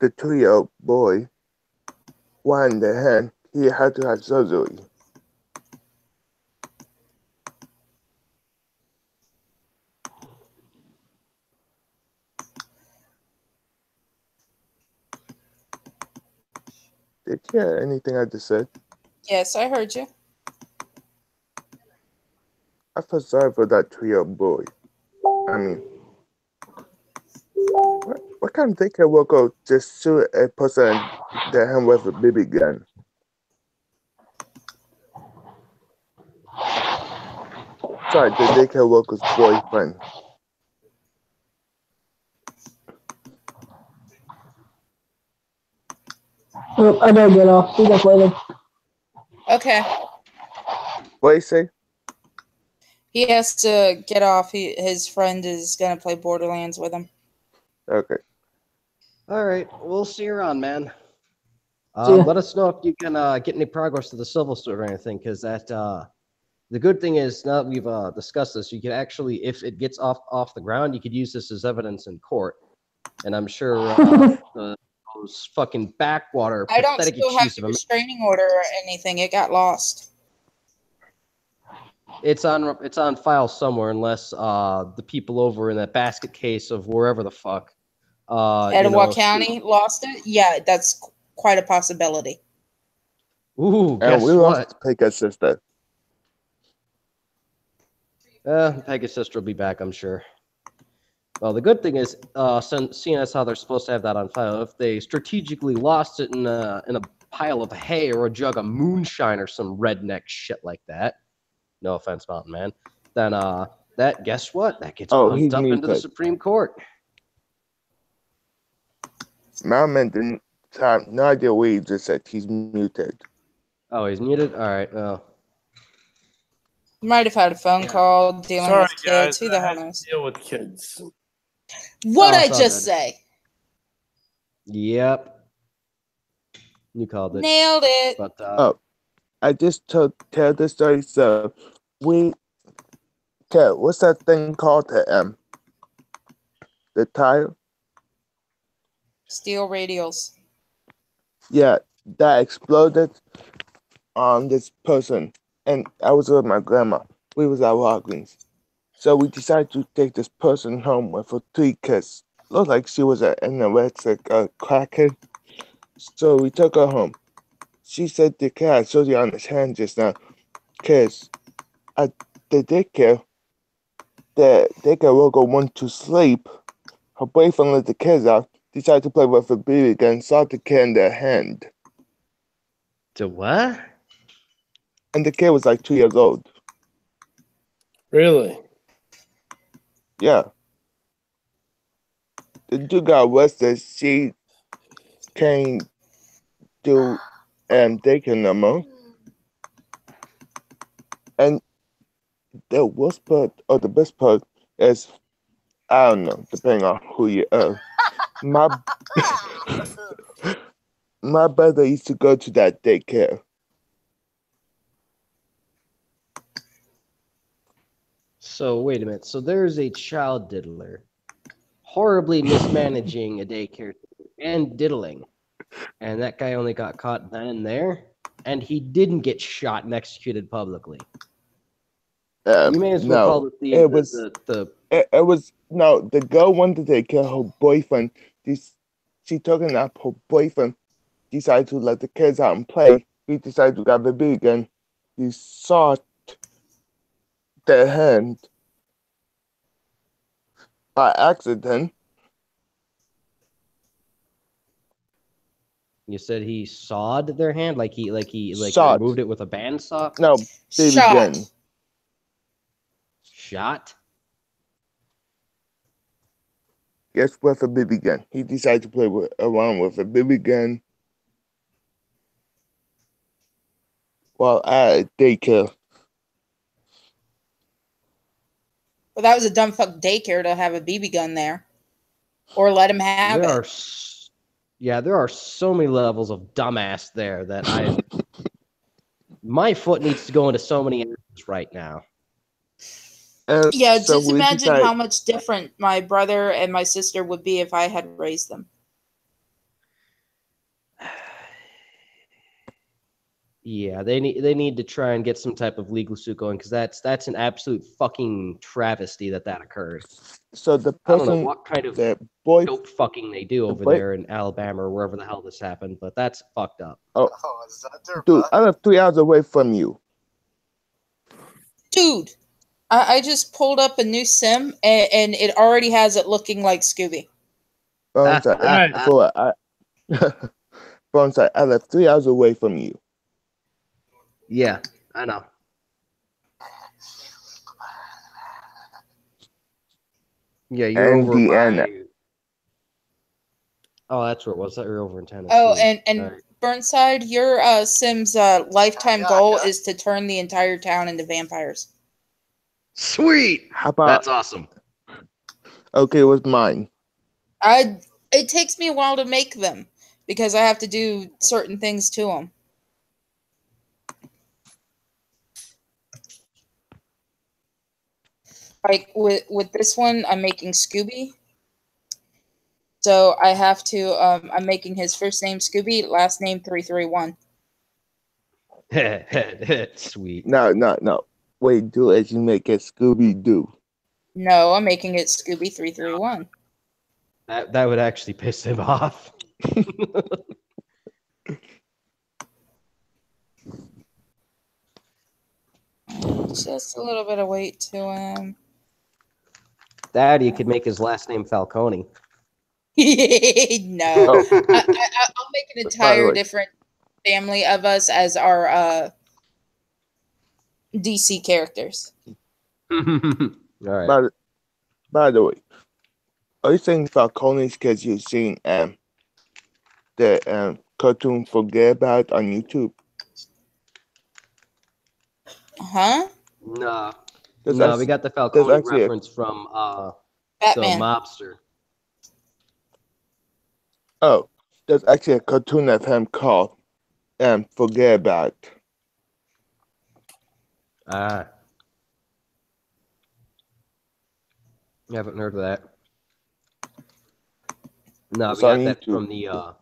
The 2-year-old boy, one in the hand, he had to have surgery. Did you hear anything I just said? Yes, I heard you. I feel sorry for that 2-year-old boy. I mean, what kind of daycare worker just shoot a person in the hand with a BB gun? Sorry, the daycare worker's boyfriend. Oh, I better get off. See you guys later. Okay. What do you say? He has to get off. His friend is going to play Borderlands with him. Okay. All right, we'll see you around, man. See ya. Let us know if you can get any progress to the civil suit or anything, because that the good thing is now that we've discussed this, you could actually, if it gets off the ground, you could use this as evidence in court, and I'm sure those fucking backwater I don't pathetic still have excuse the of restraining order or anything. It got lost. it's on file somewhere, unless the people over in that basket case of wherever the fuck Etowah County lost it? Yeah, that's quite a possibility. Ooh, And guess we what? lost Peggy's sister. Peggy's sister will be back, I'm sure. Well, the good thing is, seeing as how they're supposed to have that on file, if they strategically lost it in a pile of hay or a jug of moonshine or some redneck shit like that, no offense, Mountain Man, then that, guess what? That gets He's bumped up into the muted. Supreme Court. My man didn't have no idea what he just said. He's muted. Oh, he's muted? All right, well. You might have had a phone call dealing Sorry, with kids. guys. Who the I hell had to knows? deal with kids. What Oh, I it's all just good. say? Yep. You called it. Nailed it. But, I just tell the story. So what's that thing called? The tire? Steel radials. Yeah, that exploded on this person, and I was with my grandma. We was at Walgreens, so we decided to take this person home with her 3 kids. Looked like she was an anorexic crackhead, so we took her home. She said the cat I showed you on his hand just now, cause at the daycare worker went to sleep. Her boyfriend let the kids out, decided to play with a BB gun, shot the kid in the hand. to what? And the kid was like 2 years old. Really? Yeah. The dude got arrested. She can't do daycare no more. And the worst part, or the best part, is, I don't know, depending on who you are. My brother used to go to that daycare. So, wait a minute. So, there's a child diddler horribly mismanaging a daycare and diddling. And that guy only got caught then and there. And he didn't get shot and executed publicly. You may as well call it the girl wanted to kill her boyfriend. She talking up her boyfriend decided to let the kids out and play. He decided to grab a BB gun. He shot their hand by accident. You said he sawed their hand, like he Shot. removed it with a bandsaw. No, BB Shot. gun. Shot. Yes, with a BB gun. He decided to play around with a BB gun while at daycare. Well, that was a dumb fuck daycare to have a BB gun there. Or let him have it. Yeah, there are so many levels of dumbass there that my foot needs to go into so many areas right now. Yeah, So just we imagine decide, how much different my brother and my sister would be if I had raised them. Yeah, they need to try and get some type of legal suit going because that's an absolute fucking travesty that occurred. so the I don't know person, what kind of the boy, dope fucking they do over boy- there in Alabama or wherever the hell this happened, but that's fucked up. oh, is that their dude, butt? I live 3 hours away from you. Dude, I just pulled up a new sim and it already has it looking like Scooby. Bonsai, I live 3 hours away from you. Yeah, I know. Yeah, you're over Indiana. by. Oh, that's where it was. You're over in Tennessee. Oh, and Right. Burnside, your Sim's lifetime Yeah, goal yeah. is to turn the entire town into vampires. Sweet. How about, That's awesome. okay, what's mine? It takes me a while to make them because I have to do certain things to them. Like with this one, I'm making Scooby. So I have to. I'm making his first name Scooby, last name 331. Sweet. No. Wait, do as you make it Scooby Doo. No, I'm making it Scooby 331. That would actually piss him off. Just a little bit of weight to him. Daddy could make his last name Falcone. No, Oh, I'll make an By the entire way. different family of us as our DC characters. All right. by the way, are you saying Falcones because you've seen the cartoon Forget About on YouTube? Huh? No. There's No, actually- we got the there's Falcone actually a- reference from the Batman. mobster. Oh, there's actually a cartoon of him called Forget About. Ah. I haven't heard of that. No, It's we got on that YouTube. from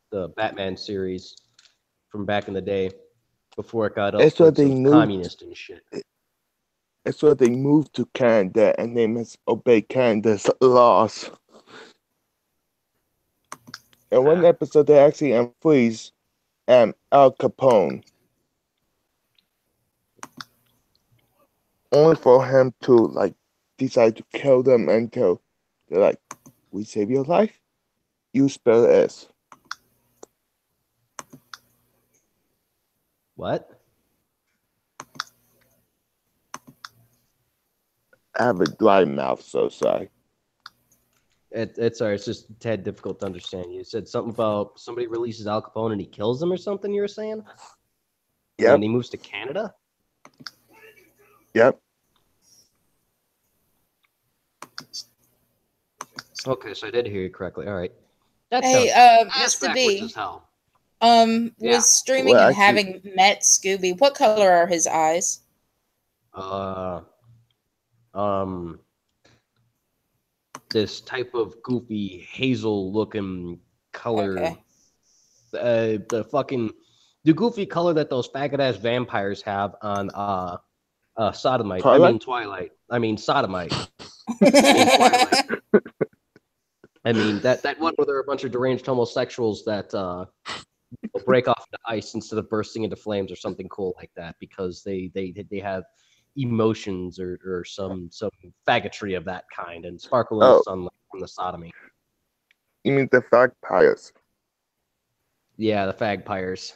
the Batman series from back in the day before it got up It's what with they some moved- communist and shit. It's where they moved to Canada and they must obey Canada's laws. In one episode, they actually freeze Al Capone, only for him to decide to kill them until they're like, "We save your life, you spell S." What? I have a dry mouth, so sorry. It's sorry, it's just a tad difficult to understand. You said something about somebody releases Al Capone and he kills them or something. You were saying? Yep, And he moves to Canada. yep. Okay, so I did hear you correctly. All right. That Hey, sounds ass Mr. backwards B. as hell. Was streaming Well, and actually- having met Scooby. What color are his eyes? This type of goofy hazel-looking color. Okay. The goofy color that those faggot-ass vampires have on Sodomite. Color? I mean Twilight. I mean Sodomite. In Twilight. I mean that one where there are a bunch of deranged homosexuals that will break off into ice instead of bursting into flames or something cool like that because they have emotions or some faggotry of that kind and sparkle in the sunlight from the sodomy. You mean the vampires? Yeah, the fagpires.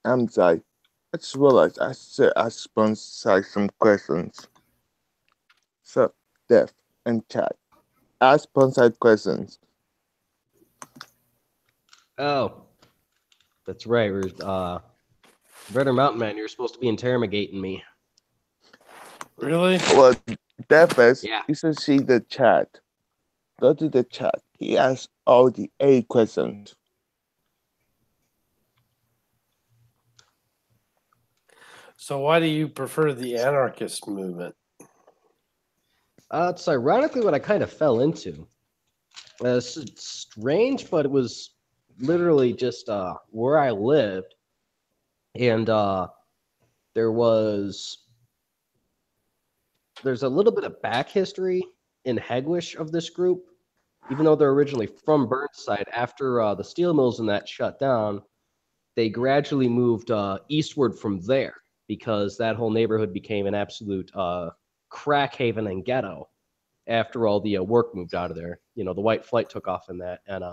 I'm sorry. I just realized I said I sponsored some questions. So, Def and chat. I sponsored questions. Oh, that's right. We're Brother Mountain Man. You're supposed to be interrogating me. Really? Well, Deathface, Yeah. you should see the chat. Go to the chat. He asked all the A questions. So why do you prefer the anarchist movement? It's ironically what I kind of fell into. It's strange, but it was literally just where I lived, and there's a little bit of back history in Hegwish of this group, even though they're originally from Burnside. After the steel mills and that shut down, they gradually moved eastward from there because that whole neighborhood became an absolute crack haven and ghetto after all the work moved out of there. You know, the white flight took off in that, and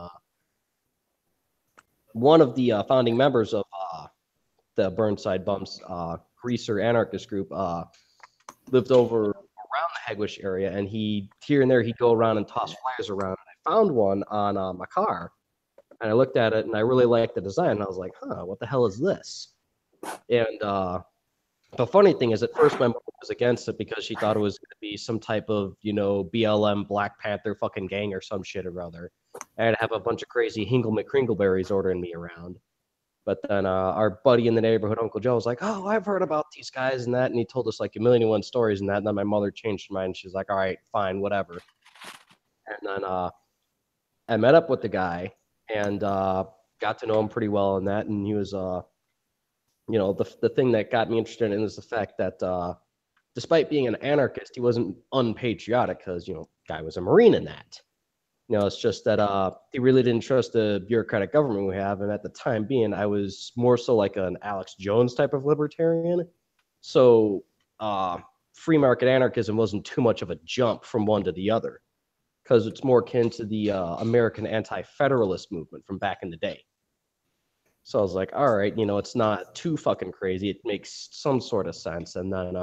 one of the founding members of the Burnside Bums greaser anarchist group lived over around the Hegwish area, and here and there he'd go around and toss flyers around. And I found one on my car, and I looked at it, and I really liked the design. And I was like, "Huh, what the hell is this?" And the funny thing is, at first my mom was against it because she thought it was going to be some type of, you know, BLM Black Panther fucking gang or some shit or other, and have a bunch of crazy Hingle McCringleberries ordering me around. But then our buddy in the neighborhood, Uncle Joe, was like, "Oh, I've heard about these guys and that," and he told us like a million and one stories and that. And then my mother changed her mind. She's like, "All right, fine, whatever." And then I met up with the guy and got to know him pretty well and that. And he was, you know, the thing that got me interested in is the fact that despite being an anarchist, he wasn't unpatriotic because, you know, guy was a Marine in that. You know, it's just that he really didn't trust the bureaucratic government we have. And at the time being, I was more so like an Alex Jones type of libertarian. So free market anarchism wasn't too much of a jump from one to the other because it's more akin to the American anti-federalist movement from back in the day. So I was like, all right, you know, it's not too fucking crazy. It makes some sort of sense. And then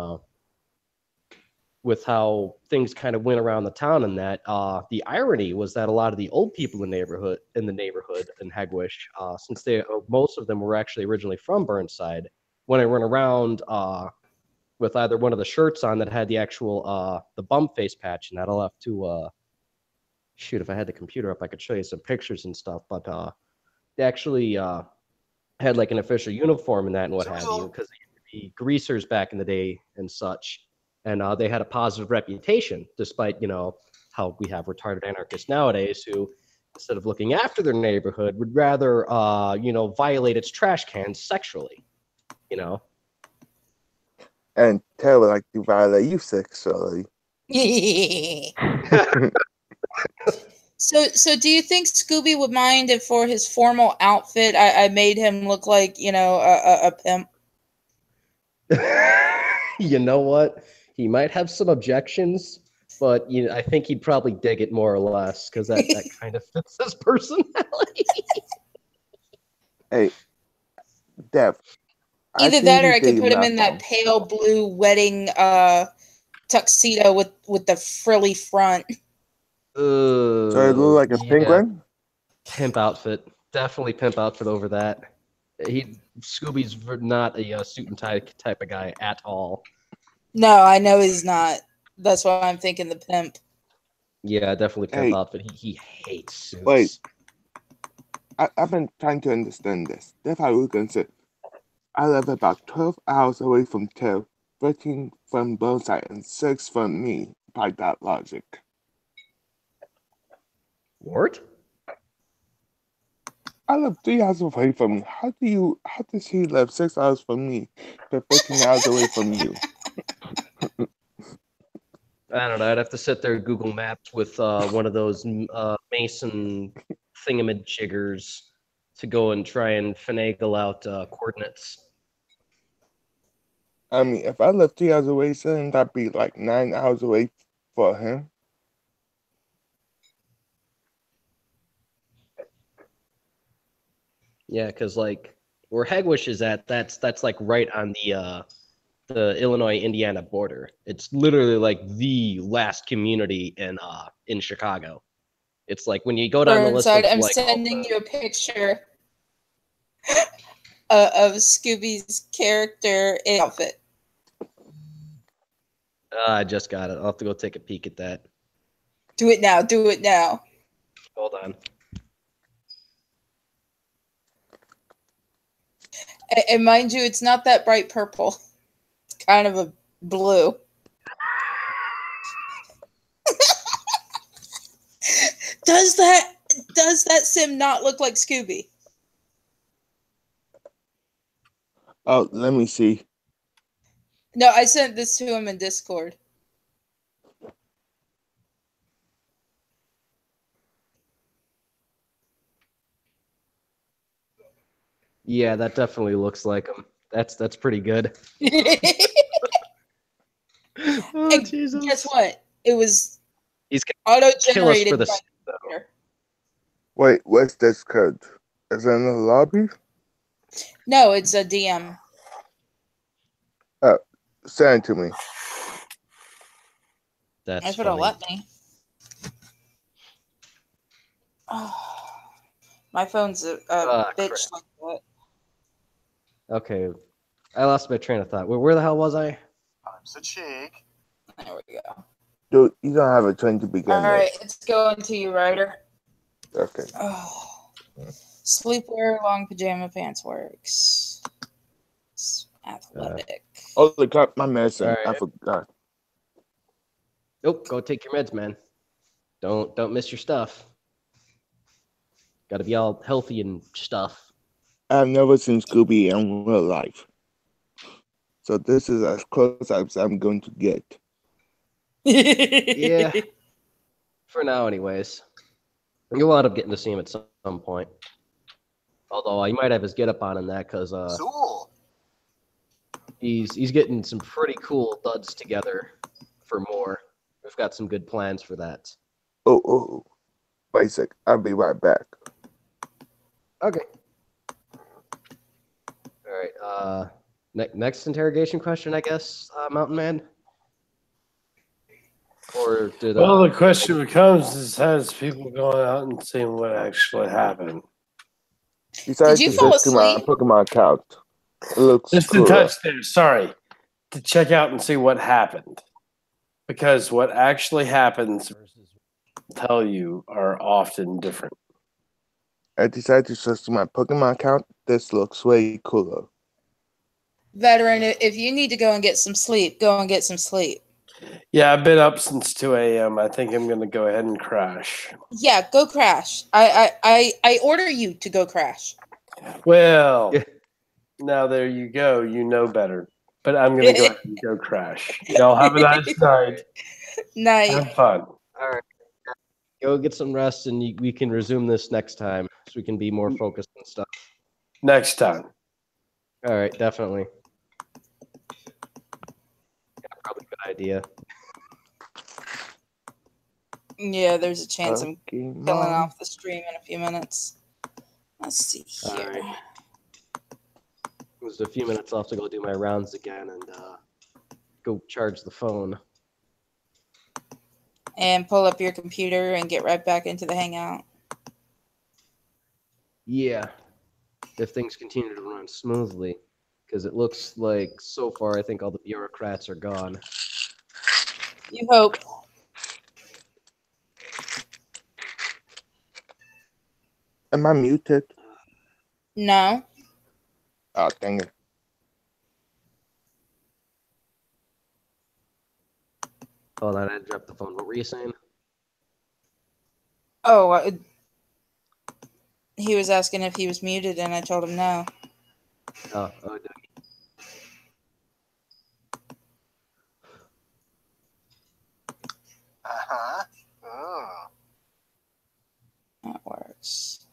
with how things kind of went around the town and that, the irony was that a lot of the old people in the neighborhood in Hegwish, since most of them were actually originally from Burnside, when I went around with either one of the shirts on that had the actual the bum face patch, and that I'll have to shoot, if I had the computer up, I could show you some pictures and stuff, but they actually had like an official uniform and that and what have you, because they used to be greasers back in the day and such. And they had a positive reputation, despite, you know, how we have retarded anarchists nowadays who, instead of looking after their neighborhood, would rather, you know, violate its trash cans sexually, you know? And tell like to violate you sexually. So do you think Scooby would mind if for his formal outfit I made him look like, you know, a pimp? You know what? He might have some objections, but you know, I think he'd probably dig it more or less because that kind of fits his personality. Hey, Dev. Either that or I could put him in that pale blue wedding tuxedo with the frilly front. So it look like a penguin? Pimp outfit. Definitely pimp outfit over that. Scooby's not a suit and tie type of guy at all. No, I know he's not. That's why I'm thinking the pimp. Yeah, definitely pimp outfit. He hates suits. Wait. I've been trying to understand this. That's how we can say I live about 12 hours away from Tev, 13 from Burnside, and 6 from me, by that logic. What? I live 3 hours away from you. How does he live 6 hours from me, but 13 hours away from you? I don't know. I'd have to sit there Google Maps with one of those Mason thingamajiggers to go and try and finagle out coordinates. I mean, if I live 3 hours away, shouldn't that be like 9 hours away for him? Yeah, because like where Hegwish is at, that's like right on the Illinois-Indiana border. It's literally like the last community in Chicago. It's like when you go down the list of I'm like sending you a picture. of Scooby's character outfit. I just got it. I'll have to go take a peek at that. Do it now. Do it now. Hold on. And mind you, it's not that bright purple. It's kind of a blue. Does that sim not look like Scooby? Oh, let me see. No, I sent this to him in Discord. Yeah, that definitely looks like him. That's pretty good. Oh, And Jesus. guess what? It was He's auto-generated for the by s- the computer. Wait, what's this code? Is it in the lobby? No, it's a DM. Send it to me. That's If it'll funny. let me. Oh, my phone's a bitch crap. like that. Okay. I lost my train of thought. Where the hell was I? Time's a cheek. There we go. Dude, you don't have a train to begin All right, with. it's going to you, Ryder. Okay. Oh. Sleepwear, long pajama pants works. Athletic. Holy crap, my medicine. All right. I forgot. Nope. Go take your meds, man. Don't miss your stuff. Got to be all healthy and stuff. I've never seen Scooby in real life. So this is as close as I'm going to get. Yeah. For now, anyways. You'll end up getting to see him at some point. Although he might have his get up on in that because Zool. he's getting some pretty cool duds together for more. We've got some good plans for that. Oh. Wait a sec. I'll be right back. Okay. All right. Next interrogation question, I guess, Mountain Man. Or did Well, the question becomes: has people going out and seeing what actually happened? Besides Did you to fall switch to my asleep? Pokemon account. It looks Just to cooler. touch there. Sorry, to check out and see what happened, because what actually happens versus what tell you are often different. I decided to switch to my Pokemon account. This looks way cooler. Veteran, if you need to go and get some sleep, go and get some sleep. Yeah, I've been up since 2 a.m. I think I'm going to go ahead and crash. Yeah, go crash. I order you to go crash. Well, Yeah. now there you go. You know better. But I'm going to go ahead and go crash. Y'all have a nice night. Night. Have fun. All right. Go get some rest, and we can resume this next time, so we can be more focused and stuff. Next time. All right, definitely. Yeah, probably a good idea. Yeah, there's a chance I'm Pokemon. killing off the stream in a few minutes. Let's see All here. right. There's a few minutes left to go do my rounds again and go charge the phone. And pull up your computer and get right back into the Hangout. Yeah, if things continue to run smoothly, because it looks like so far I think all the bureaucrats are gone. You hope. Am I muted? No. Oh, dang it. Hold on, I dropped the phone. What were you saying? Oh, he was asking if he was muted, and I told him no. Oh, Uh-huh. Oh. That works.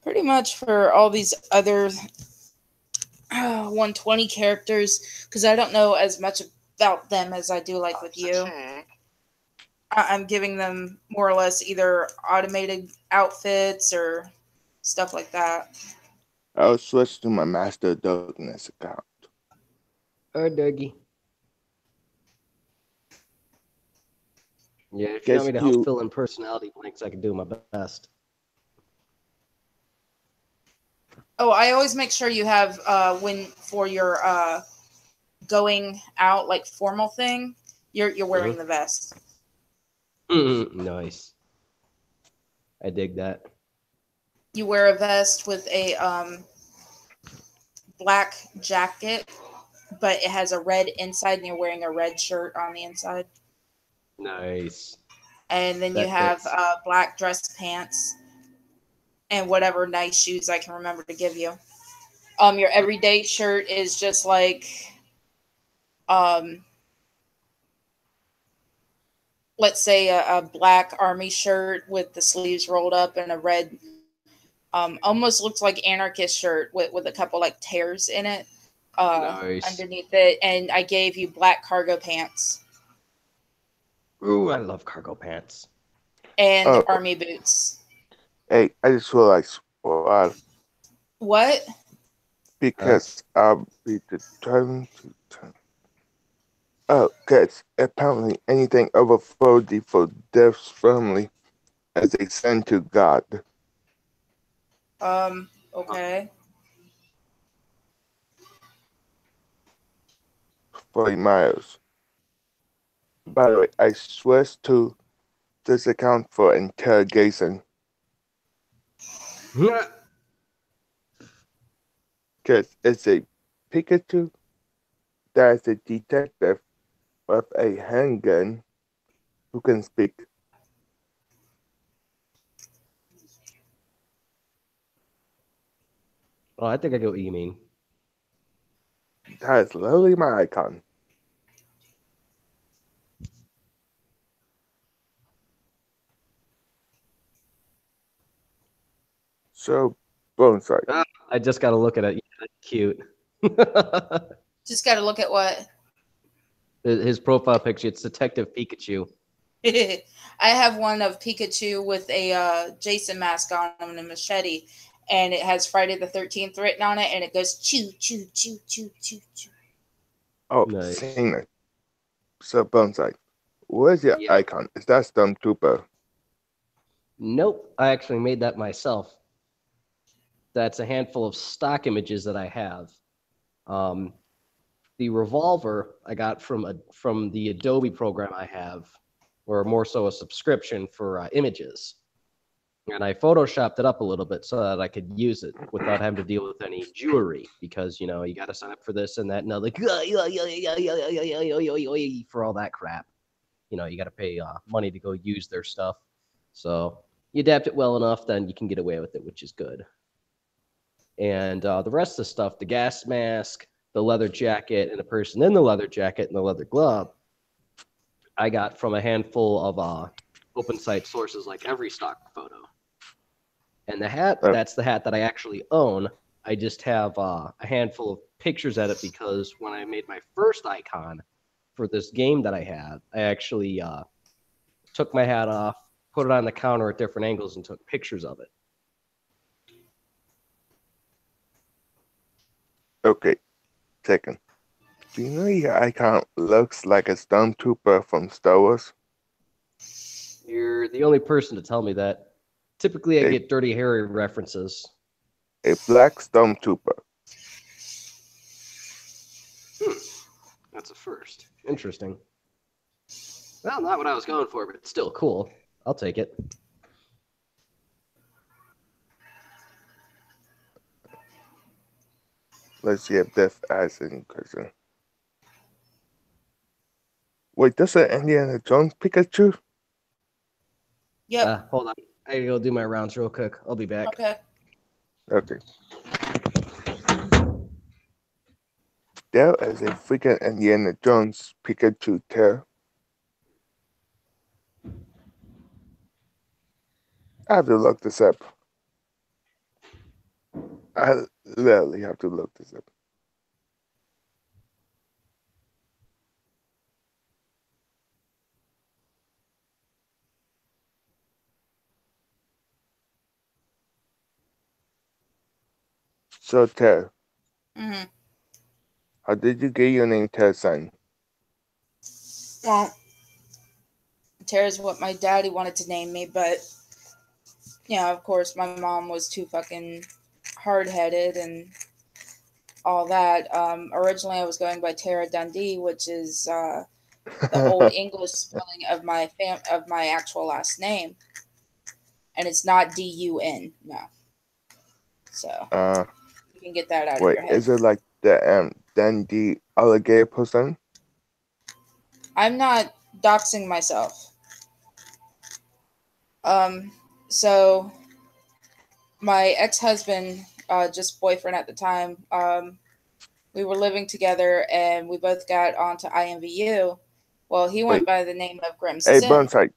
Pretty much for all these other 120 characters, because I don't know as much about them as I do like with you. I'm giving them more or less either automated outfits or stuff like that. I'll switch to my Master of Darkness account. Oh, Dougie. Yeah, if you want me to help fill in personality blanks, I can do my best. Oh, I always make sure you have when for your going out like formal thing, you're wearing the vest. Nice. I dig that. You wear a vest with a black jacket, but it has a red inside, and you're wearing a red shirt on the inside. Nice. And then you That have fits. black dress pants and whatever nice shoes I can remember to give you. Your everyday shirt is just like um, let's say a black army shirt with the sleeves rolled up and a red almost looks like anarchist shirt with a couple like tears in it Nice. underneath it, and I gave you black cargo pants Ooh, I love cargo pants. and Oh, army boots. hey, I just realized What? because I'll be determined to turn. Oh, because apparently anything over 40 for Death's family as a son to God. Okay. 40 miles. By the way, I switched to this account for interrogation because it's a Pikachu that is a detective with a handgun who can speak. Oh, I think I get what you mean. That is literally my icon. So, Bonsai. I just got to look at it. Yeah, that's cute. Just got to look at what. His profile picture, it's Detective Pikachu. I have one of Pikachu with a Jason mask on him and a machete, and it has Friday the 13th written on it, and it goes choo, choo, choo, choo, choo, choo. Oh, Nice. seen it. So, Bonsai, where's your Yeah. icon? Is that Stormtrooper? Nope, I actually made that myself. That's a handful of stock images that I have. The revolver I got from the Adobe program I have, or more so a subscription for images. And I photoshopped it up a little bit so that I could use it without having to deal with any jewelry because, you know, you got to sign up for this and that and like for all that crap. You know, you got to pay money to go use their stuff. So you adapt it well enough, then you can get away with it, which is good. And the rest of the stuff, the gas mask, the leather jacket, and the person in the leather jacket and the leather glove, I got from a handful of open site sources like every stock photo. And the hat, that's the hat that I actually own. I just have a handful of pictures at it because when I made my first icon for this game that I had, I actually took my hat off, put it on the counter at different angles, and took pictures of it. Okay, second. Do you know your icon looks like a Stormtrooper from Star Wars? You're the only person to tell me that. Typically, I get Dirty Harry references. A black Stormtrooper. That's a first. Interesting. Well, not what I was going for, but it's still cool. I'll take it. Let's see if Death has any question. Wait, that's an Indiana Jones Pikachu? Yep. Hold on. I gotta go do my rounds real quick. I'll be back. Okay. Okay. There is a freaking Indiana Jones Pikachu tail. I have to look this up. I literally have to look this up. So, Tara, how did you get your name Tara Sign? Well, Tara's what my daddy wanted to name me, but yeah, of course, my mom was too fucking hard-headed and all that. Originally, I was going by Tara Dundee, which is the old English spelling of my actual last name, and it's not D-U-N. No, so you can get that out of Wait, your head. is it like the Dundee alligator person? I'm not doxing myself. So my ex-husband, just boyfriend at the time, we were living together and we both got onto IMVU. Well, he went by the name of Grim Hey, Sin. Burnside.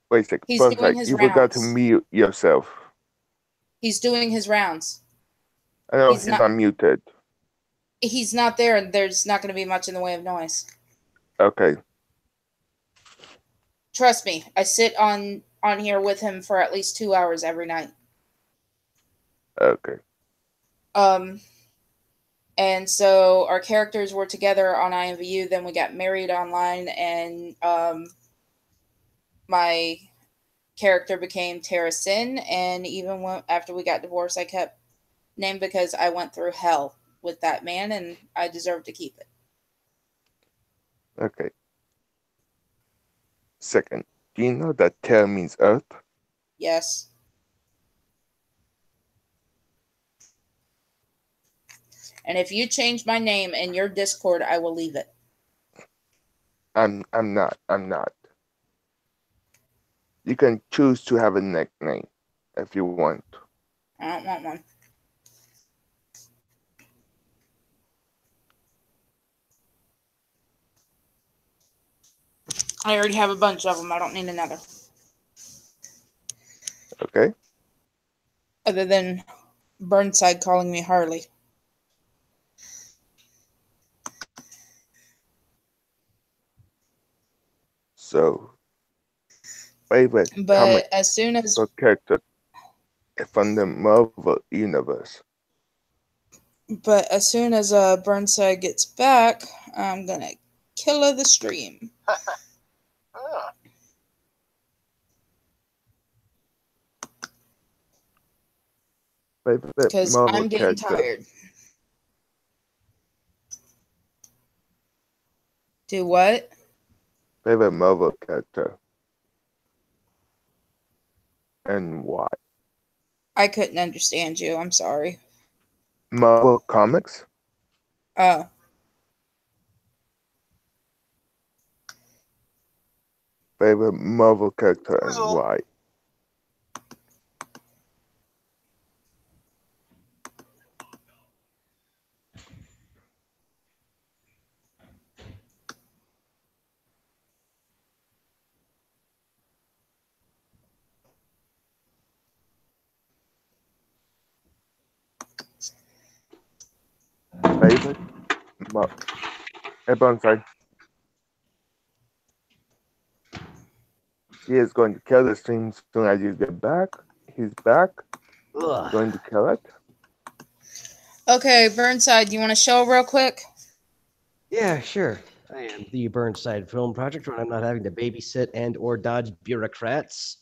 Wait a sec. He's Burnside, doing his you forgot to rounds. mute yourself. He's doing his rounds. I know he's not muted. He's not there, and there's not going to be much in the way of noise. Okay. Trust me, I sit on here with him for at least 2 hours every night. Okay. And so our characters were together on IMVU, then we got married online, and my character became Tara Sin, and even after we got divorced, I kept name because I went through hell with that man, and I deserve to keep it. Okay. Second, do you know that Terra means Earth? Yes. And if you change my name in your Discord, I will leave it. I'm not. You can choose to have a nickname if you want. I don't want one. I already have a bunch of them. I don't need another. Okay. Other than Burnside calling me Harley. So, favorite comic as soon as character from the Marvel universe. But as soon as Burnside gets back, I'm gonna kill the stream. Because I'm getting tired. Do what? Favorite Marvel character. And why? I couldn't understand you. I'm sorry. Marvel Comics? Oh. Favorite Marvel character and why? Favorite? Hey, Bonsai. He is going to kill the stream as soon as you get back. He's back. Ugh. Going to kill it. Okay, Burnside, you want to show real quick? Yeah, sure. I am the Burnside Film Project, when I'm not having to babysit and or dodge bureaucrats.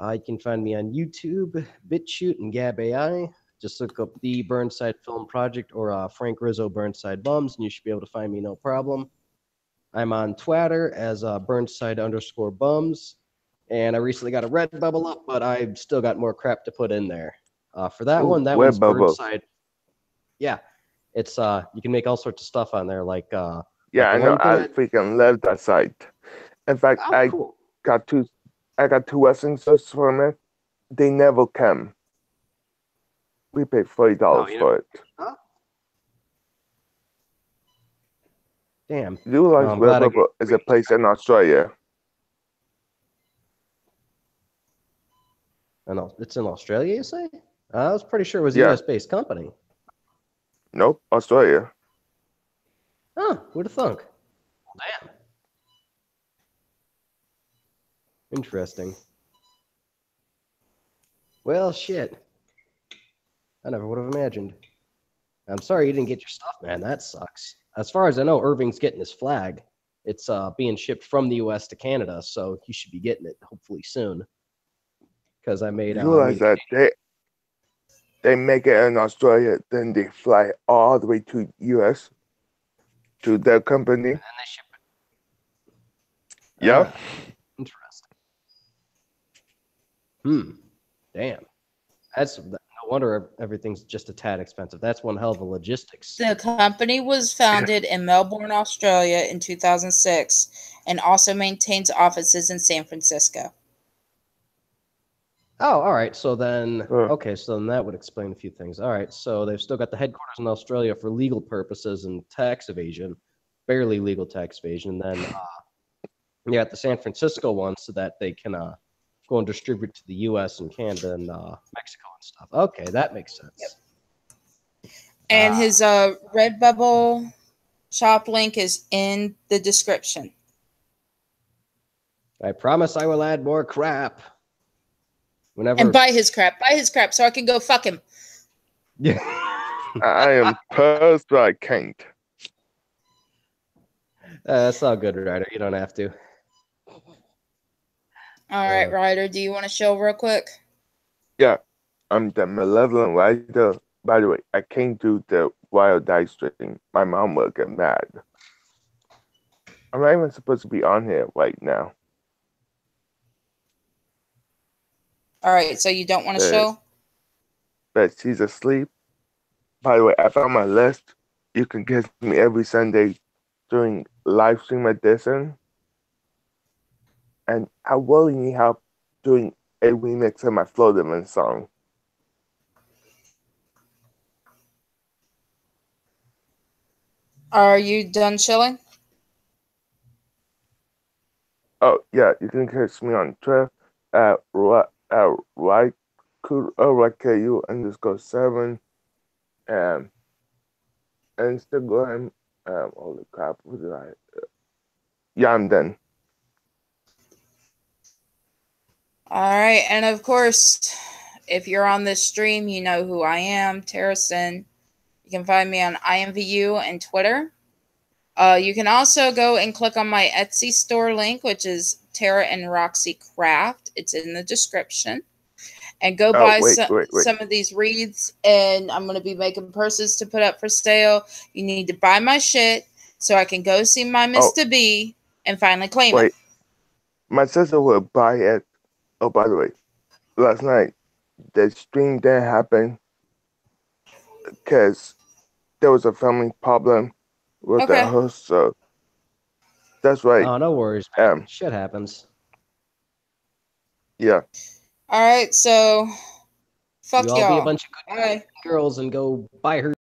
You can find me on YouTube, BitChute, and Gab AI. Just look up the Burnside Film Project or Frank Rizzo Burnside Bums, and you should be able to find me no problem. I'm on Twitter as Burnside_Bums, and I recently got a Redbubble up, but I've still got more crap to put in there. For that one, that one's Burnside. Yeah, it's you can make all sorts of stuff on there, like yeah, I know. I freaking love that site. In fact, I got two Western shirts from it. They never come. We paid $40 for it. Huh? Damn. You realize Redbubble is a place in Australia? No, it's in Australia, you say? I was pretty sure it was a US-based company. Nope, Australia. Huh, who'd have thunk? Damn. Interesting. Well, shit. I never would have imagined. I'm sorry you didn't get your stuff, man. That sucks. As far as I know, Irving's getting his flag. It's being shipped from the U.S. to Canada, so he should be getting it hopefully soon. Because I made. You realize that They make it in Australia, then they fly all the way to US to their company. And they ship it. Yeah. Interesting. Damn. That's no wonder everything's just a tad expensive. That's one hell of a logistics. The company was founded in Melbourne, Australia in 2006 and also maintains offices in San Francisco. Oh, all right. So then, okay, so then that would explain a few things. All right, so they've still got the headquarters in Australia for legal purposes and tax evasion, barely legal tax evasion. And then you got the San Francisco one so that they can go and distribute to the U.S. and Canada and Mexico and stuff. Okay, that makes sense. Yep. And his Redbubble shop link is in the description. I promise I will add more crap. Whenever And buy his crap so I can go fuck him. Yeah. I am pissed, but I can't. That's all good, Ryder. You don't have to. All right, Ryder, do you want to show real quick? Yeah, I'm the malevolent Ryder. By the way, I can't do the wild dice stream. My mom will get mad. I'm not even supposed to be on here right now. All right, so you don't want to show? But she's asleep. By the way, I found my list. You can get me every Sunday during live stream edition. And I really need help doing a remix of my Floaterman song. Are you done chilling? Oh, yeah, you can catch me on Twitter at RYKU_7. Instagram. Holy crap, what did I? Yeah, I'm done. All right, and of course, if you're on this stream, you know who I am, Terracin. You can find me on IMVU and Twitter. You can also go and click on my Etsy store link, which is Tara and Roxy Craft. It's in the description. And go buy some of these wreaths, and I'm going to be making purses to put up for sale. You need to buy my shit so I can go see my Mr. B and finally claim it. My sister will buy it. Oh, by the way, last night, the stream didn't happen because there was a family problem with the host, so that's right. Oh, no worries, man. Shit happens. Yeah. All right, so fuck y'all. All be a bunch of good girls and go buy her